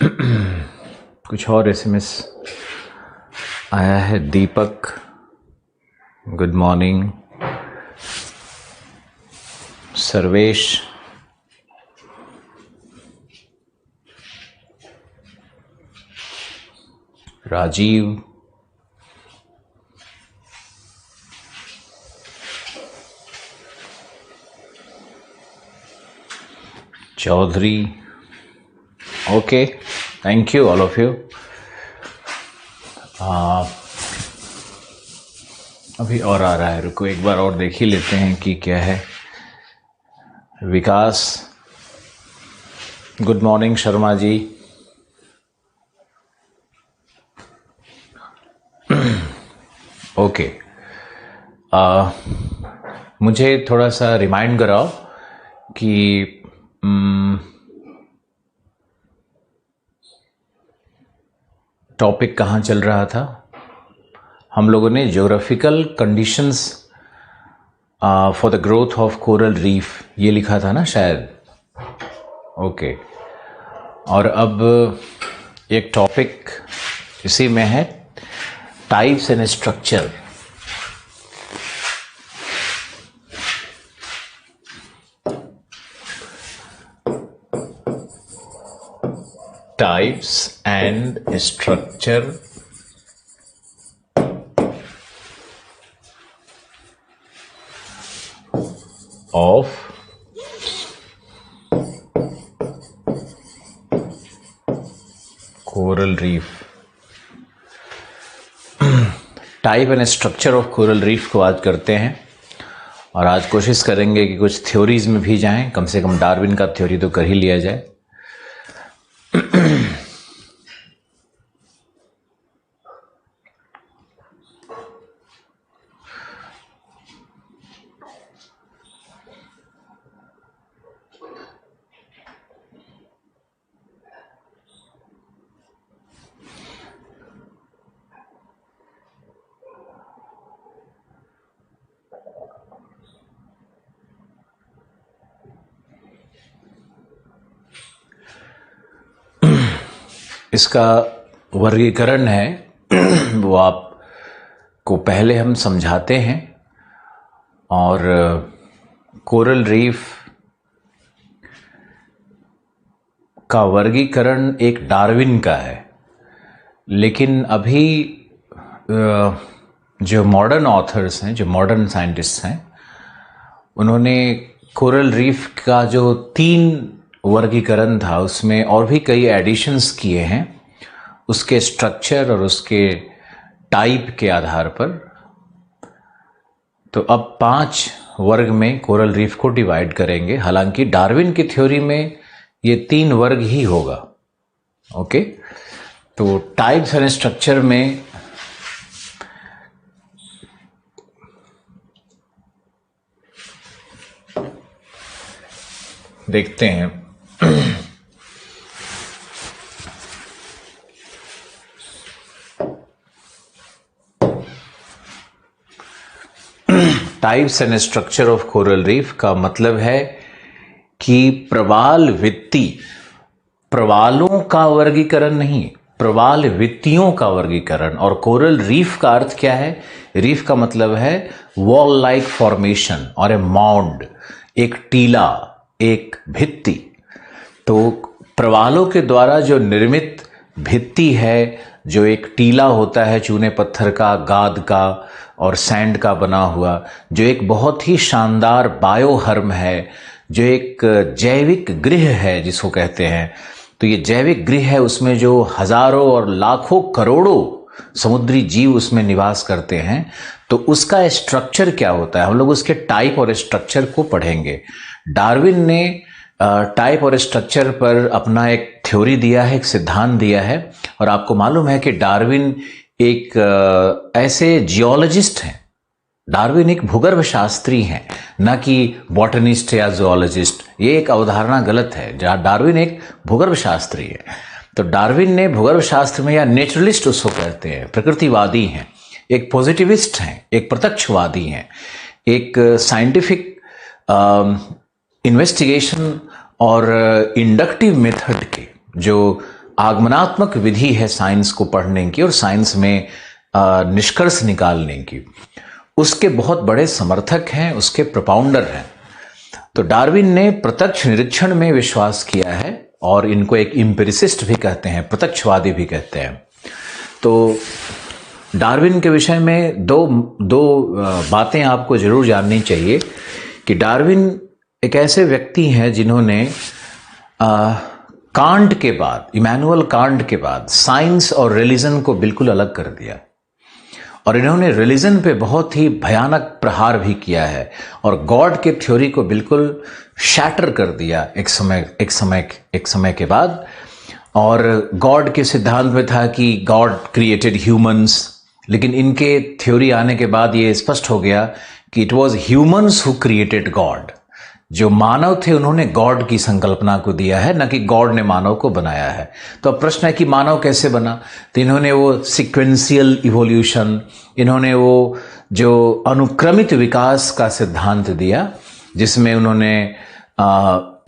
कुछ और एसएमएस आया है। Deepak, good morning. Sarvesh, Rajeev, Chaudhary, okay, thank you all of you. अभी और आ रहा है, रुको एक बार और देख ही लेते हैं कि क्या है। विकास, good morning. Sharma ji, okay. मुझे थोड़ा सा रिमाइंड कराओ कि टॉपिक कहाँ चल रहा था। हम लोगों ने geographical conditions for the growth of coral reef ये लिखा था ना शायद, ओके। और अब एक टॉपिक इसी में है, types and structure. Types and structure of coral reef. Type and structure of coral reef को आज करते हैं, और आज कोशिश करेंगे कि कुछ थ्योरीज में भी जाएं, कम से कम डार्विन का थ्योरी तो कर ही लिया जाए। इसका वर्गीकरण है वो आपको पहले हम समझाते हैं। और कोरल रीफ का वर्गीकरण एक डार्विन का है, लेकिन अभी जो मॉडर्न ऑथर्स हैं, जो मॉडर्न साइंटिस्ट हैं, उन्होंने कोरल रीफ का जो 3 वर्गीकरण था उसमें और भी कई एडिशंस किए हैं, उसके स्ट्रक्चर और उसके टाइप के आधार पर। तो अब 5 वर्ग में कोरल रीफ को डिवाइड करेंगे। हालांकि डार्विन की थ्योरी में ये 3 वर्ग ही होगा, ओके। तो टाइप्स एंड स्ट्रक्चर में देखते हैं। Types and structure of coral reef का मतलब है कि प्रवाल वित्ती, प्रवालों का वर्गीकरण नहीं, प्रवाल वित्तियों का वर्गीकरण। और कोरल रीफ का अर्थ क्या है? रीफ का मतलब है वॉल लाइक फॉर्मेशन और ए माउंड, एक टीला, एक भित्ति। तो प्रवालों के द्वारा जो निर्मित भित्ति है, जो एक टीला होता है चूने पत्थर का, गाद का और सैंड का बना हुआ, जो एक बहुत ही शानदार बायोहर्म है, जो एक जैविक गृह है जिसको कहते हैं। तो ये जैविक गृह है, उसमें जो हजारों और लाखों करोड़ों समुद्री जीव उसमें निवास करते हैं। तो उसका स्ट्रक्चर क्या होता है, हम लोग उसके टाइप और स्ट्रक्चर को पढ़ेंगे। डार्विन ने टाइप और स्ट्रक्चर पर अपना एक थ्योरी दिया है, एक सिद्धांत दिया है। और आपको मालूम है कि डार्विन एक ऐसे जियोलॉजिस्ट हैं, डार्विन एक भूगर्भ शास्त्री हैं, न कि बॉटनिस्ट या जूलॉजिस्ट। ये एक अवधारणा गलत है। जहाँ डार्विन एक भूगर्भ शास्त्री है, तो डार्विन ने भूगर्भ शास्त्र में, या नेचुरलिस्ट उसको कहते हैं, प्रकृतिवादी हैं, एक पॉजिटिविस्ट हैं, एक प्रत्यक्षवादी हैं, एक साइंटिफिक इन्वेस्टिगेशन और इंडक्टिव मेथड के जो आगमनात्मक विधि है साइंस को पढ़ने की और साइंस में निष्कर्ष निकालने की, उसके बहुत बड़े समर्थक हैं, उसके प्रोपाउंडर हैं। तो डार्विन ने प्रत्यक्ष निरीक्षण में विश्वास किया है और इनको एक एम्पिरिसिस्ट भी कहते हैं, प्रत्यक्षवादी भी कहते हैं। तो डार्विन के विषय में दो बातें आपको जरूर जाननी चाहिए कि डार्विन एक ऐसे व्यक्ति हैं जिन्होंने कांट के बाद, इमैनुअल कांट के बाद साइंस और रिलीजन को बिल्कुल अलग कर दिया और इन्होंने रिलीजन पे बहुत ही भयानक प्रहार भी किया है और गॉड के थ्योरी को बिल्कुल शैटर कर दिया एक समय के बाद। और गॉड के सिद्धांत में था कि गॉड क्रिएटेड ह्यूमंस, लेकिन इनके थ्योरी आने के बाद ये स्पष्ट हो गया कि it was humans who created God. जो मानव थे उन्होंने गॉड की संकल्पना को दिया है, न कि गॉड ने मानव को बनाया है। तो अब प्रश्न है कि मानव कैसे बना? तो इन्होंने वो सीक्वेंशियल इवोल्यूशन, इन्होंने वो जो अनुक्रमित विकास का सिद्धांत दिया, जिसमें उन्होंने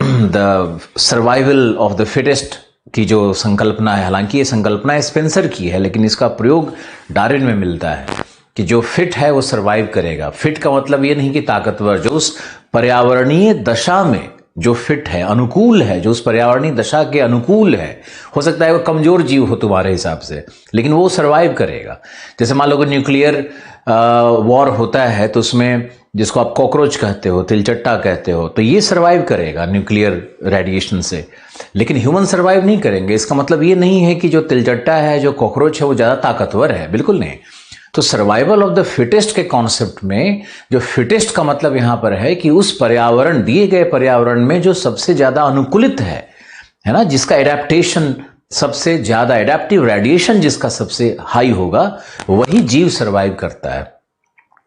the survival of the fittest की जो संकल्पना है, हालांकि ये संकल्पना स्पेंसर की है लेकिन इसका प्रयोग डार्विन में मिलता है कि जो फिट है वो सरवाइव करेगा। फिट का मतलब ये नहीं कि ताकतवर, जो उस पर्यावरणीय दशा में जो फिट है, अनुकूल है, जो उस पर्यावरणीय दशा के अनुकूल है। हो सकता है वो कमजोर जीव हो तुम्हारे हिसाब से, लेकिन वो सरवाइव करेगा। जैसे मान लो कि न्यूक्लियर वॉर होता है तो उसमें जिसको आप कॉकरोच कहते हो, तिलचट्टा कहते हो, तो ये सरवाइव करेगा न्यूक्लियर रेडिएशन से, लेकिन ह्यूमन सरवाइव नहीं करेंगे। इसका मतलब ये नहीं है कि जो तिलचट्टा है, जो कॉकरोच है, वो ज्यादा ताकतवर है, बिल्कुल नहीं। तो सर्वाइवल ऑफ द फिटेस्ट के कॉन्सेप्ट में जो फिटेस्ट का मतलब यहां पर है कि उस पर्यावरण, दिए गए पर्यावरण में जो सबसे ज्यादा अनुकूलित है ना, जिसका एडेप्टेशन सबसे ज्यादा, एडेप्टिव रेडिएशन जिसका सबसे हाई होगा, वही जीव सरवाइव करता है।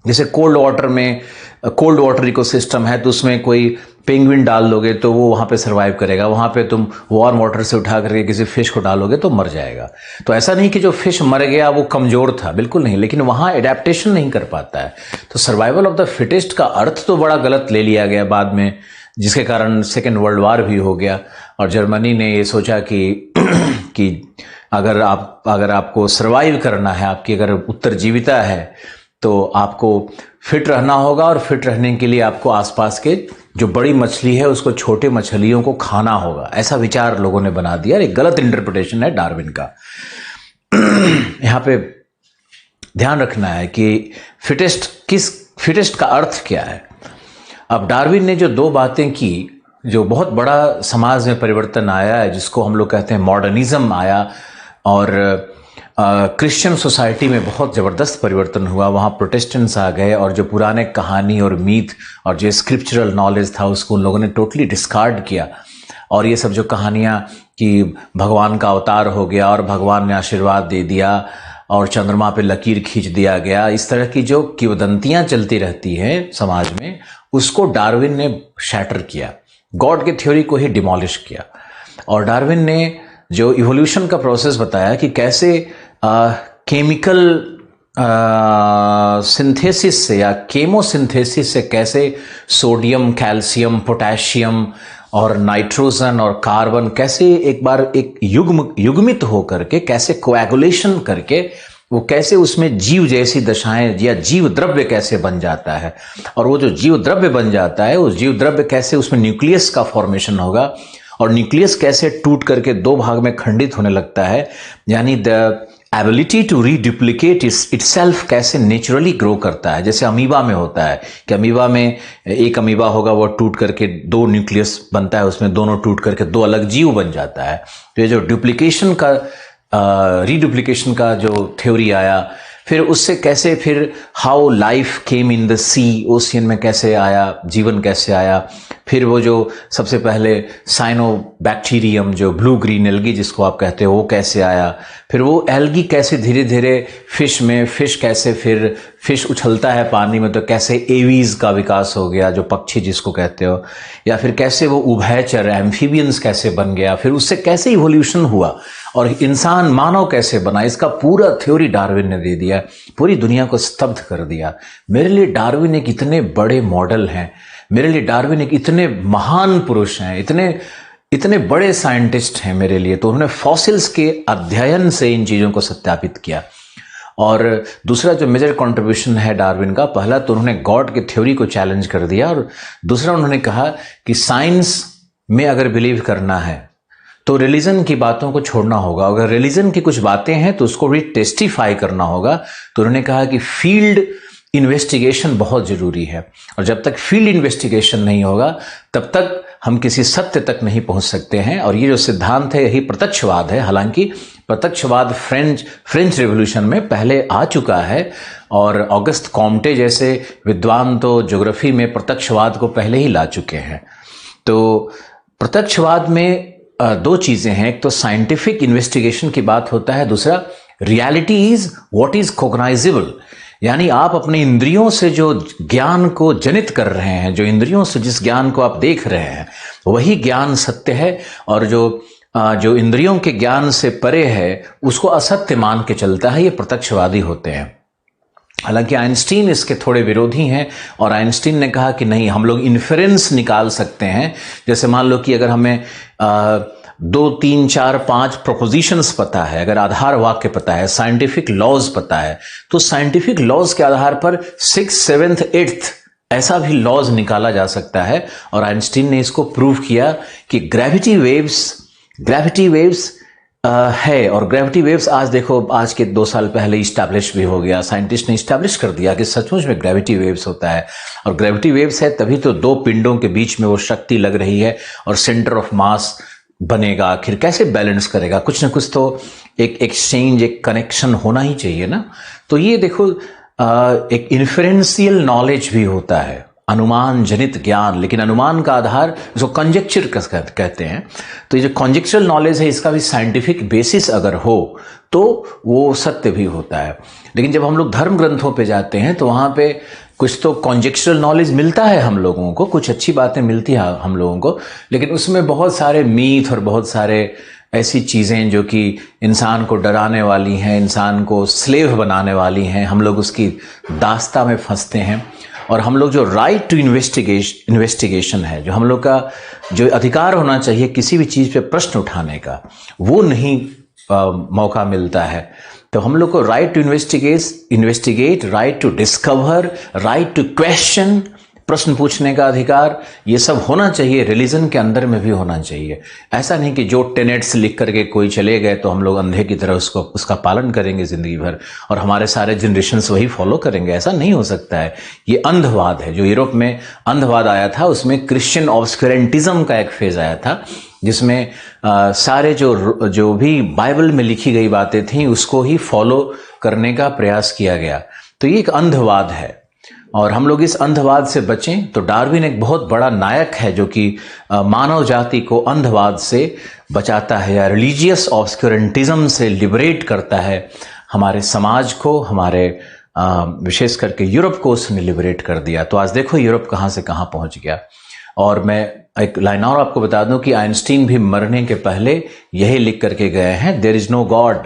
जैसे कोल्ड वाटर में, कोल्ड वाटर इकोसिस्टम है तो उसमें कोई पेंगुइन डाल दोगे तो वो वहां पे सरवाइव करेगा, वहां पे तुम वार्म वाटर से उठा करके किसी फिश को डालोगे तो मर जाएगा। तो ऐसा नहीं कि जो फिश मर गया वो कमजोर था, बिल्कुल नहीं, लेकिन वहां एडेप्टेशन नहीं कर पाता है। तो सर्वाइवल ऑफ द फिटेस्ट का अर्थ तो बड़ा गलत ले लिया गया बाद में, जिसके कारण सेकेंड वर्ल्ड वॉर भी हो गया और जर्मनी ने ये सोचा कि अगर आपको सर्वाइव करना है, आपकी अगर उत्तरजीविता है, तो आपको फिट रहना होगा और फिट रहने के लिए आपको आसपास के जो बड़ी मछली है उसको छोटे मछलियों को खाना होगा। ऐसा विचार लोगों ने बना दिया। एक गलत इंटरप्रिटेशन है डार्विन का। यहां पे ध्यान रखना है कि फिटेस्ट का अर्थ क्या है। अब डार्विन ने जो दो बातें की, जो बहुत बड़ा समाज में परिवर्तन आया है, जिसको हम लोग कहते हैं मॉडर्निज्म आया, और क्रिश्चियन सोसाइटी में बहुत ज़बरदस्त परिवर्तन हुआ। वहाँ प्रोटेस्टेंट्स आ गए और जो पुराने कहानी और मीथ और जो स्क्रिप्चरल नॉलेज था उसको उन लोगों ने टोटली डिस्कार्ड किया। और ये सब जो कहानियाँ कि भगवान का अवतार हो गया और भगवान ने आशीर्वाद दे दिया और चंद्रमा पे लकीर खींच दिया गया, इस तरह की जो किंवदंतियाँ चलती रहती हैं समाज में, उसको डार्विन ने शैटर किया, गॉड के थ्योरी को ही डिमोलिश किया। और डार्विन ने जो इवोल्यूशन का प्रोसेस बताया कि कैसे केमिकल सिंथेसिस से या केमोसिंथेसिस से कैसे सोडियम, कैल्शियम, पोटेशियम और नाइट्रोजन और कार्बन कैसे एक बार एक युग्मित होकर के, कैसे कोएगुलेशन करके वो कैसे उसमें जीव जैसी दशाएं या जीव द्रव्य कैसे बन जाता है, और वो जो जीव द्रव्य बन जाता है, उस जीव द्रव्य कैसे उसमें न्यूक्लियस का फॉर्मेशन होगा और न्यूक्लियस कैसे टूट करके दो भाग में खंडित होने लगता है, यानी द एबिलिटी टू रीडुप्लीकेट इटसेल्फ कैसे नेचुरली ग्रो करता है। जैसे अमीबा में होता है कि अमीबा में एक अमीबा होगा, वो टूट करके दो न्यूक्लियस बनता है, उसमें दोनों टूट करके दो अलग जीव बन जाता है। तो ये जो डुप्लीकेशन का रीडुप्लीकेशन का जो थ्योरी आया, फिर उससे कैसे फिर how life came in the sea, ocean में कैसे आया, जीवन कैसे आया। फिर वो जो सबसे पहले साइनोबैक्टीरियम, जो ब्लू ग्रीन एल्गी जिसको आप कहते हो, वो कैसे आया। फिर वो एल्गी कैसे धीरे धीरे फिश में, फिश कैसे फिर फिश उछलता है पानी में तो कैसे एवीज का विकास हो गया, जो पक्षी जिसको कहते हो, या फिर कैसे वो उभयचर एम्फीबियंस कैसे बन गया, फिर उससे कैसे इवोल्यूशन हुआ और इंसान मानव कैसे बना। इसका पूरा थ्योरी डार्विन ने दे दिया, पूरी दुनिया को स्तब्ध कर दिया। मेरे लिए डार्विन एक इतने बड़े मॉडल हैं, मेरे लिए डार्विन एक इतने महान पुरुष हैं, इतने बड़े साइंटिस्ट हैं मेरे लिए, तो उन्होंने फॉसिल्स के अध्ययन से इन चीज़ों को सत्यापित किया। और दूसरा जो मेजर कंट्रीब्यूशन है डार्विन का, पहला तो उन्होंने गॉड की थ्योरी को चैलेंज कर दिया, और दूसरा उन्होंने कहा कि साइंस में अगर बिलीव करना है तो रिलीजन की बातों को छोड़ना होगा। अगर रिलीजन की कुछ बातें हैं तो उसको भी टेस्टिफाई करना होगा। तो उन्होंने कहा कि फील्ड इन्वेस्टिगेशन बहुत जरूरी है, और जब तक फील्ड इन्वेस्टिगेशन नहीं होगा तब तक हम किसी सत्य तक नहीं पहुंच सकते हैं। और ये जो सिद्धांत है यही प्रत्यक्षवाद है। हालांकि प्रत्यक्षवाद फ्रेंच रेवोल्यूशन में पहले आ चुका है, और ऑगस्ट कॉम्टे जैसे विद्वान तो ज्योग्राफी में प्रत्यक्षवाद को पहले ही ला चुके हैं। तो प्रत्यक्षवाद में दो चीजें हैं, एक तो साइंटिफिक इन्वेस्टिगेशन की बात होता है, दूसरा reality is what is cognisable, यानी आप अपने इंद्रियों से जो ज्ञान को जनित कर रहे हैं, जो इंद्रियों से जिस ज्ञान को आप देख रहे हैं वही ज्ञान सत्य है, और जो इंद्रियों के ज्ञान से परे है उसको असत्य मान के चलता है, ये प्रत्यक्षवादी होते हैं। हालांकि आइंस्टीन इसके थोड़े विरोधी हैं, और आइंस्टीन ने कहा कि नहीं, हम लोग इन्फेरेंस निकाल सकते हैं। जैसे मान लो कि अगर हमें 2, 3, 4, 5 प्रोपोजिशंस पता है, अगर आधार वाक्य पता है, साइंटिफिक लॉज पता है, तो साइंटिफिक लॉज के आधार पर 6th, 7th, 8th ऐसा भी लॉज निकाला जा सकता है। और आइंस्टीन ने इसको प्रूव किया कि ग्रेविटी वेव्स है, और ग्रेविटी वेव्स आज देखो, आज के 2 साल पहले इस्टेब्लिश भी हो गया, साइंटिस्ट ने इस्टेब्लिश कर दिया कि सचमुच में ग्रेविटी वेव्स होता है। और ग्रेविटी वेव्स है तभी तो 2 पिंडों के बीच में वो शक्ति लग रही है, और सेंटर ऑफ मास बनेगा। आखिर कैसे बैलेंस करेगा? कुछ ना कुछ तो एक एक्सचेंज, एक कनेक्शन होना ही चाहिए ना। तो ये देखो, एक इन्फेरेंशियल नॉलेज भी होता है, अनुमान जनित ज्ञान, लेकिन अनुमान का आधार जो कंजेक्चर कहते हैं। तो ये जो कंजेक्चरल नॉलेज है, इसका भी साइंटिफिक बेसिस अगर हो तो वो सत्य भी होता है। लेकिन जब हम लोग धर्म ग्रंथों पे जाते हैं तो वहां पे कुछ तो कंजेक्चरल नॉलेज मिलता है हम लोगों को, कुछ अच्छी बातें मिलती हैं हम लोगों को, लेकिन उसमें बहुत सारे मीथ और बहुत सारे ऐसी चीज़ें जो कि इंसान को डराने वाली हैं, इंसान को स्लेव बनाने वाली हैं, हम लोग उसकी दास्ता में फंसते हैं। और हम लोग जो राइट टू इन्वेस्टिगेशन है, जो हम लोग का जो अधिकार होना चाहिए किसी भी चीज़ पे प्रश्न उठाने का, वो नहीं मौका मिलता है। तो हम लोग को right to investigate, right to discover, right to question, प्रश्न पूछने का अधिकार, ये सब होना चाहिए, रिलीजन के अंदर में भी होना चाहिए। ऐसा नहीं कि जो टेनेट्स लिख करके कोई चले गए तो हम लोग अंधे की तरह उसका पालन करेंगे जिंदगी भर, और हमारे सारे जनरेशन्स वही फॉलो करेंगे। ऐसा नहीं हो सकता है। ये अंधवाद है। जो यूरोप में अंधवाद आया था उसमें क्रिश्चियन ऑब्सक्यूरेंटिज्म का एक फेज आया था, जिसमें सारे जो भी बाइबल में लिखी गई बातें थी उसको ही फॉलो करने का प्रयास किया गया। तो ये एक अंधवाद है, और हम लोग इस अंधवाद से बचें। तो डार्विन एक बहुत बड़ा नायक है जो कि मानव जाति को अंधवाद से बचाता है, या रिलीजियस ऑब्सक्यूरेंटिज्म से लिबरेट करता है हमारे समाज को, हमारे विशेष करके यूरोप को उसने लिबरेट कर दिया। तो आज देखो यूरोप कहाँ से कहाँ पहुँच गया। और मैं एक लाइन और आपको बता दूं कि आइंस्टीन भी मरने के पहले यही लिख करके गए हैं, देयर इज नो गॉड।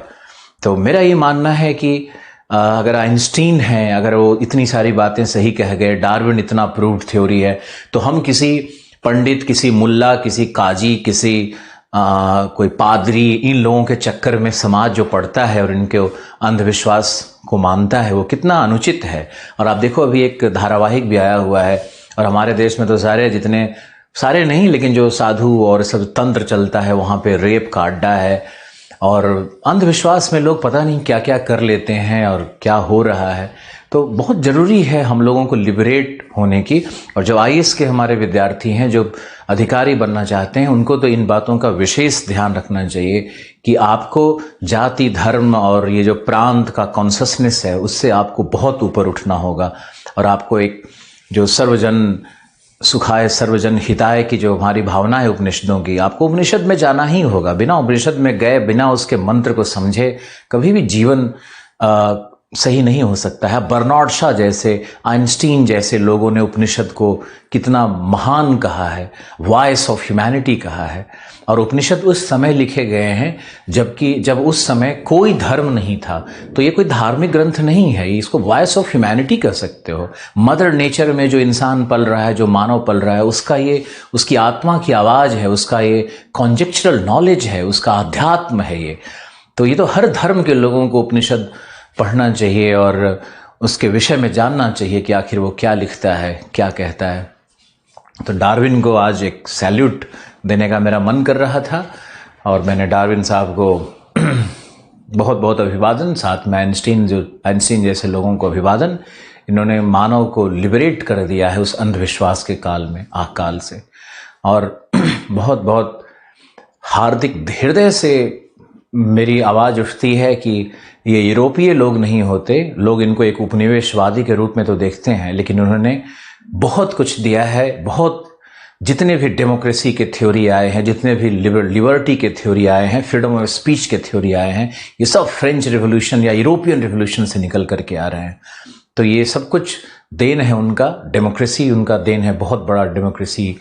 तो मेरा ये मानना है कि अगर आइंस्टीन हैं, अगर वो इतनी सारी बातें सही कह गए, डार्विन इतना प्रूव्ड थ्योरी है, तो हम किसी पंडित, किसी मुल्ला, किसी काजी, किसी कोई पादरी, इन लोगों के चक्कर में समाज जो पड़ता है और इनके अंधविश्वास को मानता है, वो कितना अनुचित है। और आप देखो अभी एक धारावाहिक भी आया हुआ है, और हमारे देश में तो सारे नहीं, लेकिन जो साधु और सब तंत्र चलता है वहाँ पे रेप का अड्डा है, और अंधविश्वास में लोग पता नहीं क्या क्या कर लेते हैं और क्या हो रहा है। तो बहुत ज़रूरी है हम लोगों को लिबरेट होने की। और जो IAS के हमारे विद्यार्थी हैं, जो अधिकारी बनना चाहते हैं, उनको तो इन बातों का विशेष ध्यान रखना चाहिए कि आपको जाति, धर्म और ये जो प्रांत का कॉन्शसनेस है उससे आपको बहुत ऊपर उठना होगा। और आपको एक जो सर्वजन सुखाय सर्वजन हिताय की जो हमारी भावना है उपनिषदों की, आपको उपनिषद में जाना ही होगा। बिना उपनिषद में गए, बिना उसके मंत्र को समझे कभी भी जीवन सही नहीं हो सकता है। बर्नार्ड शॉ जैसे, आइंस्टीन जैसे लोगों ने उपनिषद को कितना महान कहा है, वॉइस ऑफ ह्यूमैनिटी कहा है। और उपनिषद उस समय लिखे गए हैं जब उस समय कोई धर्म नहीं था, तो ये कोई धार्मिक ग्रंथ नहीं है, इसको वॉइस ऑफ ह्यूमैनिटी कह सकते हो। मदर नेचर में जो इंसान पल रहा है, जो मानव पल रहा है, उसकी आत्मा की आवाज़ है, उसका ये कॉन्जेक्चुरल नॉलेज है, उसका अध्यात्म है ये। तो ये तो हर धर्म के लोगों को उपनिषद पढ़ना चाहिए और उसके विषय में जानना चाहिए कि आखिर वो क्या लिखता है, क्या कहता है। तो डार्विन को आज एक सैल्यूट देने का मेरा मन कर रहा था और मैंने डार्विन साहब को बहुत बहुत अभिवादन, साथ में आइंस्टीन जैसे लोगों को अभिवादन। इन्होंने मानव को लिबरेट कर दिया है उस अंधविश्वास के काल में, आकाल से। और बहुत बहुत हार्दिक हृदय से मेरी आवाज़ उठती है कि ये यूरोपीय लोग नहीं होते, लोग इनको एक उपनिवेशवादी के रूप में तो देखते हैं, लेकिन उन्होंने बहुत कुछ दिया है। बहुत जितने भी डेमोक्रेसी के थ्योरी आए हैं, जितने भी लिबर्टी के थ्योरी आए हैं, फ्रीडम ऑफ स्पीच के थ्योरी आए हैं, ये सब फ्रेंच रिवोल्यूशन या यूरोपियन रिवोल्यूशन से निकल करके आ रहे हैं। तो ये सब कुछ देन है उनका, डेमोक्रेसी उनका देन है, बहुत बड़ा। डेमोक्रेसी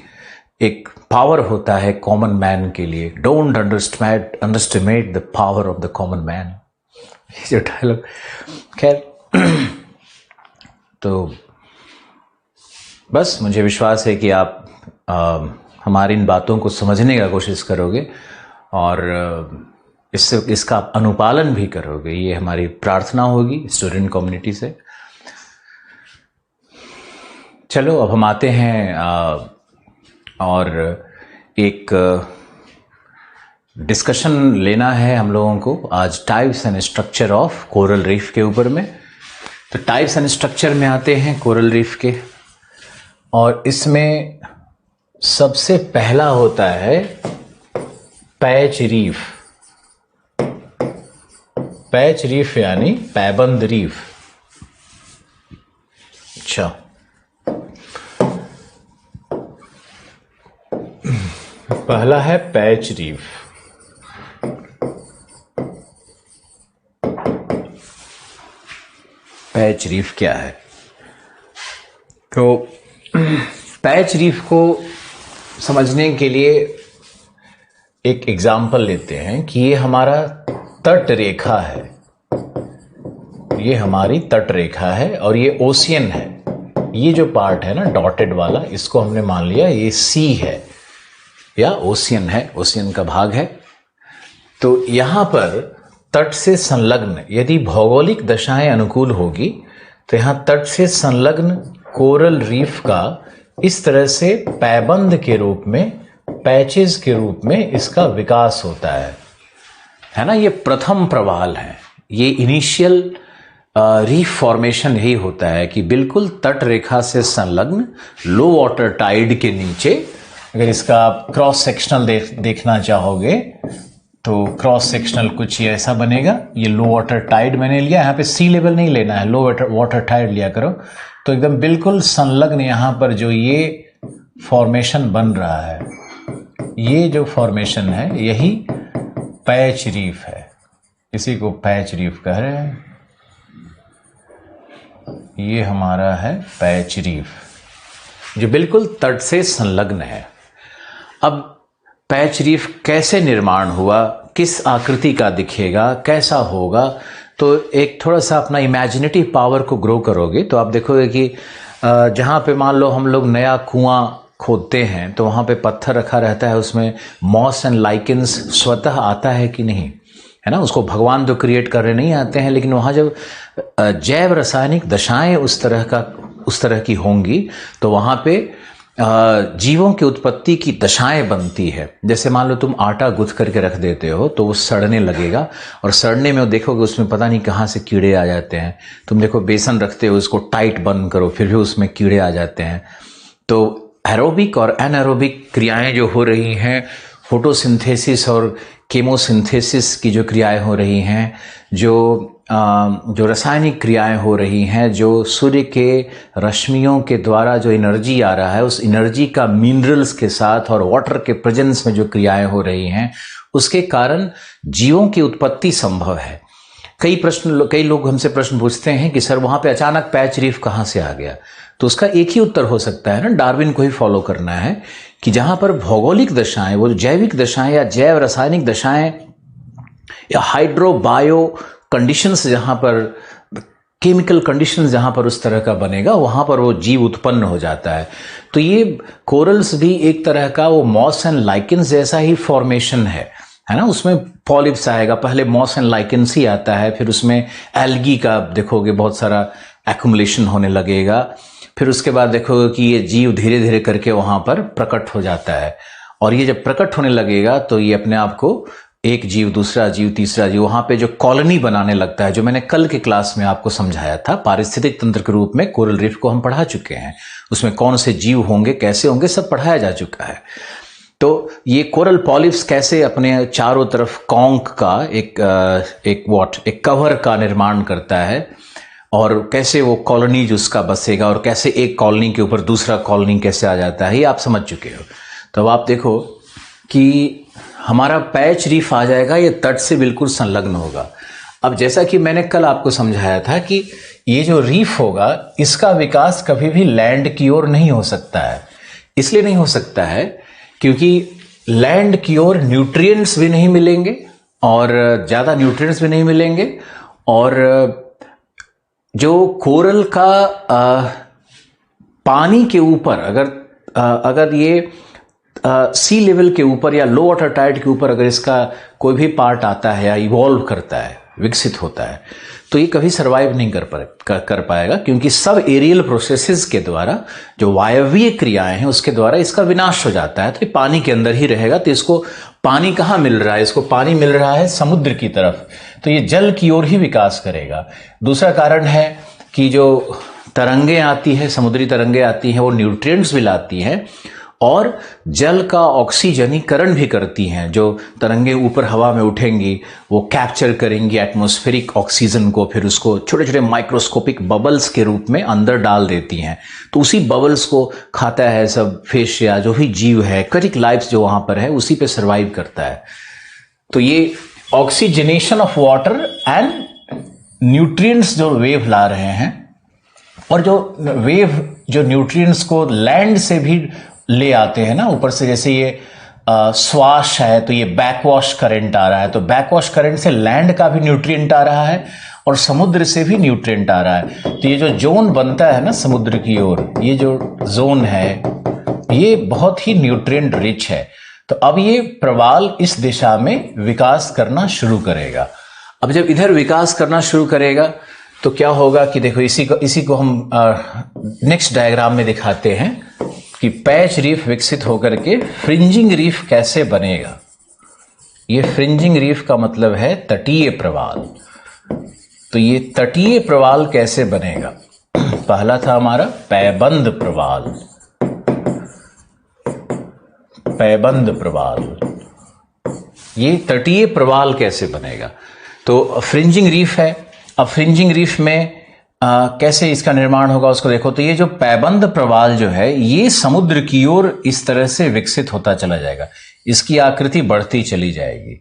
एक पावर होता है कॉमन मैन के लिए। Don't underestimate the power of the common man, जो डायलॉग। खैर, तो बस मुझे विश्वास है कि आप हमारी इन बातों को समझने का कोशिश करोगे और इसका अनुपालन भी करोगे। ये हमारी प्रार्थना होगी स्टूडेंट कम्युनिटी से। चलो अब हम आते हैं और एक डिस्कशन लेना है हम लोगों को आज types and structure of coral reef के ऊपर में। तो टाइप्स एंड स्ट्रक्चर में आते हैं कोरल रीफ के, और इसमें सबसे पहला होता है पैच रीफ। पैच रीफ यानी पैबंद रीफ। अच्छा, पहला है पैच रीफ। पैच रीफ क्या है? तो पैच रीफ को समझने के लिए एक एग्जाम्पल लेते हैं कि ये हमारा तट रेखा है, ये हमारी तट रेखा है और ये ओशियन है। ये जो पार्ट है ना डॉटेड वाला, इसको हमने मान लिया ये सी है या ओशियन है, ओशियन का भाग है। तो यहां पर तट से संलग्न, यदि भौगोलिक दशाएं अनुकूल होगी तो यहां तट से संलग्न कोरल रीफ का इस तरह से पैबंद के रूप में, पैचेस के रूप में इसका विकास होता है ना। ये प्रथम प्रवाल है, ये इनिशियल रीफ फॉर्मेशन यही होता है कि बिल्कुल तट रेखा से संलग्न लो वाटर टाइड के नीचे, अगर इसका आप क्रॉस सेक्शनल देखना चाहोगे तो क्रॉस सेक्शनल कुछ ये ऐसा बनेगा। ये लो वाटर टाइड मैंने लिया, यहाँ पे सी लेवल नहीं लेना है, लो वाटर टाइड लिया करो। तो एकदम बिल्कुल संलग्न यहाँ पर जो ये फॉर्मेशन बन रहा है, ये जो फॉर्मेशन है यही पैच रीफ है। इसी को पैच रीफ कह रहे हैं। ये हमारा है पैच रीफ जो बिल्कुल तट से संलग्न है। अब पैच रीफ कैसे निर्माण हुआ, किस आकृति का दिखेगा, कैसा होगा, तो एक थोड़ा सा अपना इमेजिनेटिव पावर को ग्रो करोगे तो आप देखोगे कि जहाँ पे मान लो हम लोग नया कुआं खोदते हैं तो वहाँ पे पत्थर रखा रहता है, उसमें मॉस एंड लाइकेंस स्वतः आता है कि नहीं, है ना। उसको भगवान तो क्रिएट करने नहीं आते हैं, लेकिन वहाँ जब जैव रासायनिक दशाएं उस तरह की होंगी तो वहाँ पे जीवों की उत्पत्ति की दशाएं बनती है। जैसे मान लो तुम आटा गूंथ करके रख देते हो तो वो सड़ने लगेगा, और सड़ने में वो देखोगे उसमें पता नहीं कहाँ से कीड़े आ जाते हैं। तुम देखो बेसन रखते हो, उसको टाइट बंद करो, फिर भी उसमें कीड़े आ जाते हैं। तो एरोबिक और एनारोबिक क्रियाएं जो हो रही हैं, फोटोसिंथेसिस और केमोसिंथेसिस की जो क्रियाएं हो रही हैं, जो रासायनिक क्रियाएं हो रही हैं, जो सूर्य के रश्मियों के द्वारा जो एनर्जी आ रहा है, उस एनर्जी का मिनरल्स के साथ और वाटर के प्रेजेंस में जो क्रियाएं हो रही हैं, उसके कारण जीवों की उत्पत्ति संभव है। कई लोग हमसे प्रश्न पूछते हैं कि सर वहां पे अचानक पैच रीफ कहां से आ गया। तो उसका एक ही उत्तर हो सकता है ना, डार्विन को ही फॉलो करना है कि जहां पर भौगोलिक दशाएं, वो जैविक दशाएं या जैव रासायनिक दशाएं या हाइड्रो बायो कंडीशंस, जहां पर केमिकल कंडीशंस जहां पर उस तरह का बनेगा, वहां पर वो जीव उत्पन्न हो जाता है। तो ये कोरल्स भी एक तरह का वो मॉस एंड लाइकेंस जैसा ही फॉर्मेशन है ना। उसमें पॉलिप्स आएगा, पहले मॉस एंड लाइकेंस ही आता है, फिर उसमें एल्गी का देखोगे बहुत सारा एक्युमुलेशन होने लगेगा, फिर उसके बाद देखोगे कि ये जीव धीरे धीरे करके वहां पर प्रकट हो जाता है। और ये जब प्रकट होने लगेगा तो ये अपने आप को एक जीव, दूसरा जीव, तीसरा जीव, वहां पे जो कॉलोनी बनाने लगता है, जो मैंने कल के क्लास में आपको समझाया था, पारिस्थितिक तंत्र के रूप में कोरल रीफ को हम पढ़ा चुके हैं। उसमें कौन से जीव होंगे, कैसे होंगे, सब पढ़ाया जा चुका है। तो ये कोरल पॉलिप्स कैसे अपने चारों तरफ कॉन्क का एक कवर का निर्माण करता है, और कैसे वो कॉलोनी जो उसका बसेगा, और कैसे एक कॉलोनी के ऊपर दूसरा कॉलोनी कैसे आ जाता है, ये आप समझ चुके हो। तो अब आप देखो कि हमारा पैच रीफ आ जाएगा, ये तट से बिल्कुल संलग्न होगा। अब जैसा कि मैंने कल आपको समझाया था कि ये जो रीफ होगा, इसका विकास कभी भी लैंड की ओर नहीं हो सकता है। इसलिए नहीं हो सकता है क्योंकि लैंड की ओर न्यूट्रिएंट्स भी नहीं मिलेंगे, और ज़्यादा न्यूट्रिएंट्स भी नहीं मिलेंगे, और जो कोरल का पानी के ऊपर अगर ये सी लेवल के ऊपर या लो वाटर टाइड के ऊपर अगर इसका कोई भी पार्ट आता है या इवॉल्व करता है, विकसित होता है, तो ये कभी सरवाइव नहीं कर पाएगा, क्योंकि सब एरियल प्रोसेसेस के द्वारा, जो वायवीय क्रियाएं हैं उसके द्वारा इसका विनाश हो जाता है। तो ये पानी के अंदर ही रहेगा। तो इसको पानी कहाँ मिल रहा है? इसको पानी मिल रहा है समुद्र की तरफ, तो ये जल की ओर ही विकास करेगा। दूसरा कारण है कि जो तरंगें आती है, समुद्री तरंगें आती हैं, वो न्यूट्रिएंट्स भी लाती हैं और जल का ऑक्सीजनीकरण भी करती हैं। जो तरंगे ऊपर हवा में उठेंगी वो कैप्चर करेंगी एटमॉस्फेरिक ऑक्सीजन को, फिर उसको छोटे छोटे माइक्रोस्कोपिक बबल्स के रूप में अंदर डाल देती हैं। तो उसी बबल्स को खाता है सब फिश या जो भी जीव है, एक्वेटिक लाइफ जो वहां पर है, उसी पे सर्वाइव करता है। तो ये oxygenation of water and nutrients जो वेव ला रहे हैं, और जो वेव जो न्यूट्रिएंट्स को लैंड से भी ले आते हैं ना ऊपर से, जैसे ये स्वाश है तो ये बैकवॉश करंट आ रहा है, तो बैकवॉश करंट से लैंड का भी न्यूट्रिएंट आ रहा है और समुद्र से भी न्यूट्रिएंट आ रहा है। तो ये जो जोन बनता है ना समुद्र की ओर, ये जो जोन है ये बहुत ही न्यूट्रिएंट रिच है। तो अब ये प्रवाल इस दिशा में विकास करना शुरू करेगा। अब जब इधर विकास करना शुरू करेगा तो क्या होगा कि देखो इसी को हम नेक्स्ट डायग्राम में दिखाते हैं कि पैच रीफ विकसित होकर के फ्रिंजिंग रीफ कैसे बनेगा। ये फ्रिंजिंग रीफ का मतलब है तटीय प्रवाल। तो ये तटीय प्रवाल कैसे बनेगा? पहला था हमारा पैबंद प्रवाल। पैबंद प्रवाल, ये तटीय प्रवाल कैसे बनेगा? तो फ्रिंजिंग रीफ है। अब फ्रिंजिंग रीफ में कैसे इसका निर्माण होगा उसको देखो। तो ये जो पैबंद प्रवाल जो है ये समुद्र की ओर इस तरह से विकसित होता चला जाएगा, इसकी आकृति बढ़ती चली जाएगी।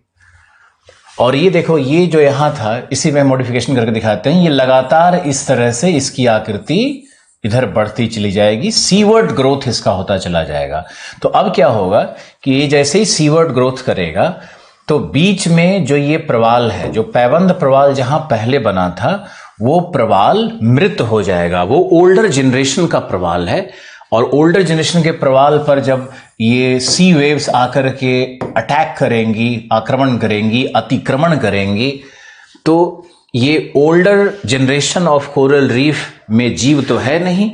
और ये देखो, ये जो यहां था इसी में मॉडिफिकेशन करके दिखाते हैं, ये लगातार इस तरह से इसकी आकृति इधर बढ़ती चली जाएगी, सीवर्ड ग्रोथ इसका होता चला जाएगा। तो अब क्या होगा कि ये जैसे ही सीवर्ड ग्रोथ करेगा तो बीच में जो ये प्रवाल है, जो पैबंद प्रवाल जहां पहले बना था, वो प्रवाल मृत हो जाएगा। वो ओल्डर जनरेशन का प्रवाल है, और ओल्डर जनरेशन के प्रवाल पर जब ये सी वेव्स आकर के अटैक करेंगी, आक्रमण करेंगी, अतिक्रमण करेंगी, तो ये older generation of coral reef में जीव तो है नहीं,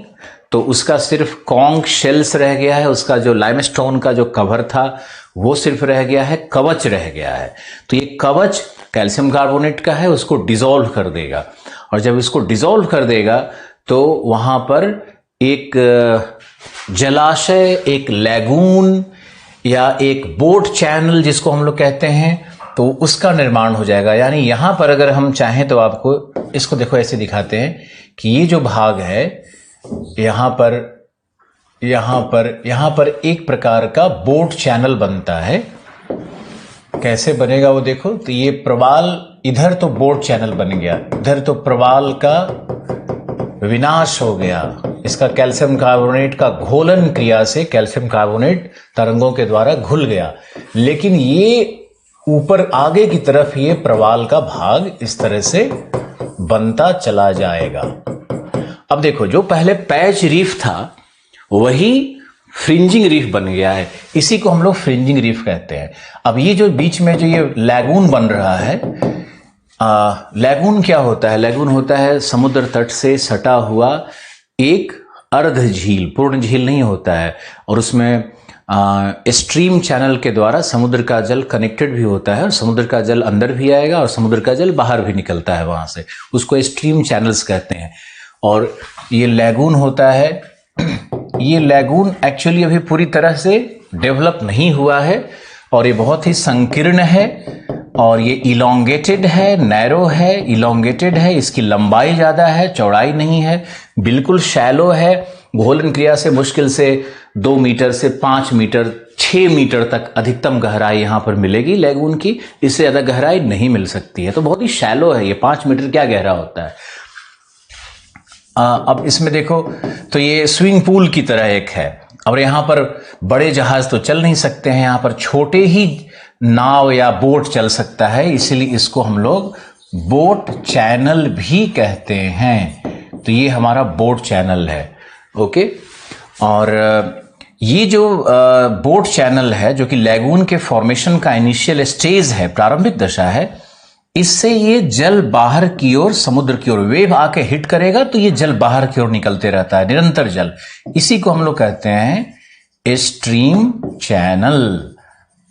तो उसका सिर्फ कॉन्क शेल्स रह गया है, उसका जो लाइमस्टोन का जो कवर था वो सिर्फ रह गया है, कवच रह गया है। तो ये कवच कैल्शियम कार्बोनेट का है, उसको डिसॉल्व कर देगा, और जब इसको डिसॉल्व कर देगा तो वहां पर एक जलाशय, एक लैगून या एक बोट चैनल जिसको हम लोग कहते हैं, तो उसका निर्माण हो जाएगा। यानी यहां पर अगर हम चाहें तो आपको इसको देखो ऐसे दिखाते हैं कि ये जो भाग है यहां पर एक प्रकार का बोट चैनल बनता है, कैसे बनेगा वो देखो। तो ये प्रवाल, इधर तो बोर्ड चैनल बन गया, इधर तो प्रवाल का विनाश हो गया। इसका कैल्शियम कार्बोनेट का घोलन क्रिया से कैल्शियम कार्बोनेट तरंगों के द्वारा घुल गया, लेकिन ये ऊपर आगे की तरफ ये प्रवाल का भाग इस तरह से बनता चला जाएगा। अब देखो, जो पहले पैच रीफ था वही फ्रिंजिंग रीफ बन गया है, इसी को हम लोग फ्रिंजिंग रीफ कहते हैं। अब ये जो बीच में जो ये लैगून बन रहा है, लैगून क्या होता है? लैगून होता है समुद्र तट से सटा हुआ एक अर्ध झील, पूर्ण झील नहीं होता है, और उसमें स्ट्रीम चैनल के द्वारा समुद्र का जल कनेक्टेड भी होता है, और समुद्र का जल अंदर भी आएगा और समुद्र का जल बाहर भी निकलता है वहां से, उसको स्ट्रीम चैनल्स कहते हैं। और ये लैगून होता है, ये लैगून एक्चुअली अभी पूरी तरह से डेवलप नहीं हुआ है, और ये बहुत ही संकीर्ण है, और ये इलोंगेटेड है, नैरो है, इलोंगेटेड है, इसकी लंबाई ज़्यादा है, चौड़ाई नहीं है, बिल्कुल शैलो है। घोलन क्रिया से मुश्किल से 2 मीटर से 5 मीटर 6 मीटर तक अधिकतम गहराई यहाँ पर मिलेगी लैगून की, इससे ज़्यादा गहराई नहीं मिल सकती है। तो बहुत ही शैलो है ये, 5 मीटर क्या गहरा होता है। अब इसमें देखो तो ये स्विमिंग पूल की तरह एक है, और यहाँ पर बड़े जहाज तो चल नहीं सकते हैं, यहाँ पर छोटे ही नाव या बोट चल सकता है, इसलिए इसको हम लोग बोट चैनल भी कहते हैं। तो ये हमारा बोट चैनल है, ओके। और ये जो बोट चैनल है, जो कि लैगून के फॉर्मेशन का इनिशियल स्टेज है, प्रारंभिक दशा है, इससे ये जल बाहर की ओर, समुद्र की ओर वेव आके हिट करेगा तो ये जल बाहर की ओर निकलते रहता है, निरंतर जल। इसी को हम लोग कहते हैं स्ट्रीम चैनल।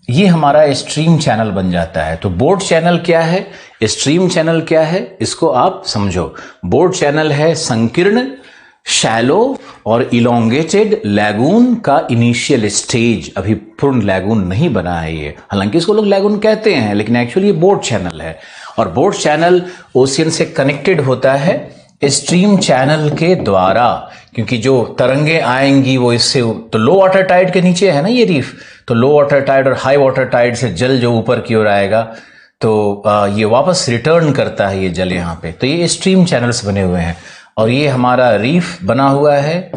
ये हमारा स्ट्रीम चैनल बन जाता है। तो बोट चैनल क्या है, स्ट्रीम चैनल क्या है, इसको आप समझो। बोट चैनल है संकीर्ण, शैलो और इलोंगेटेड लैगून का इनिशियल स्टेज, अभी पूर्ण लैगून नहीं बना है ये, हालांकि इसको लोग लैगून कहते हैं, लेकिन एक्चुअली ये बोट चैनल है। और बोट चैनल ओशियन से कनेक्टेड होता है स्ट्रीम चैनल के द्वारा, क्योंकि जो तरंगे आएंगी वो इससे, तो लो वाटर टाइड के नीचे है ना ये रीफ, तो लो वाटर टाइड और हाई वाटर टाइड से जल जो ऊपर की ओर आएगा तो ये वापस रिटर्न करता है ये जल यहाँ पे। तो ये स्ट्रीम चैनल्स बने हुए हैं, और ये हमारा रीफ बना हुआ है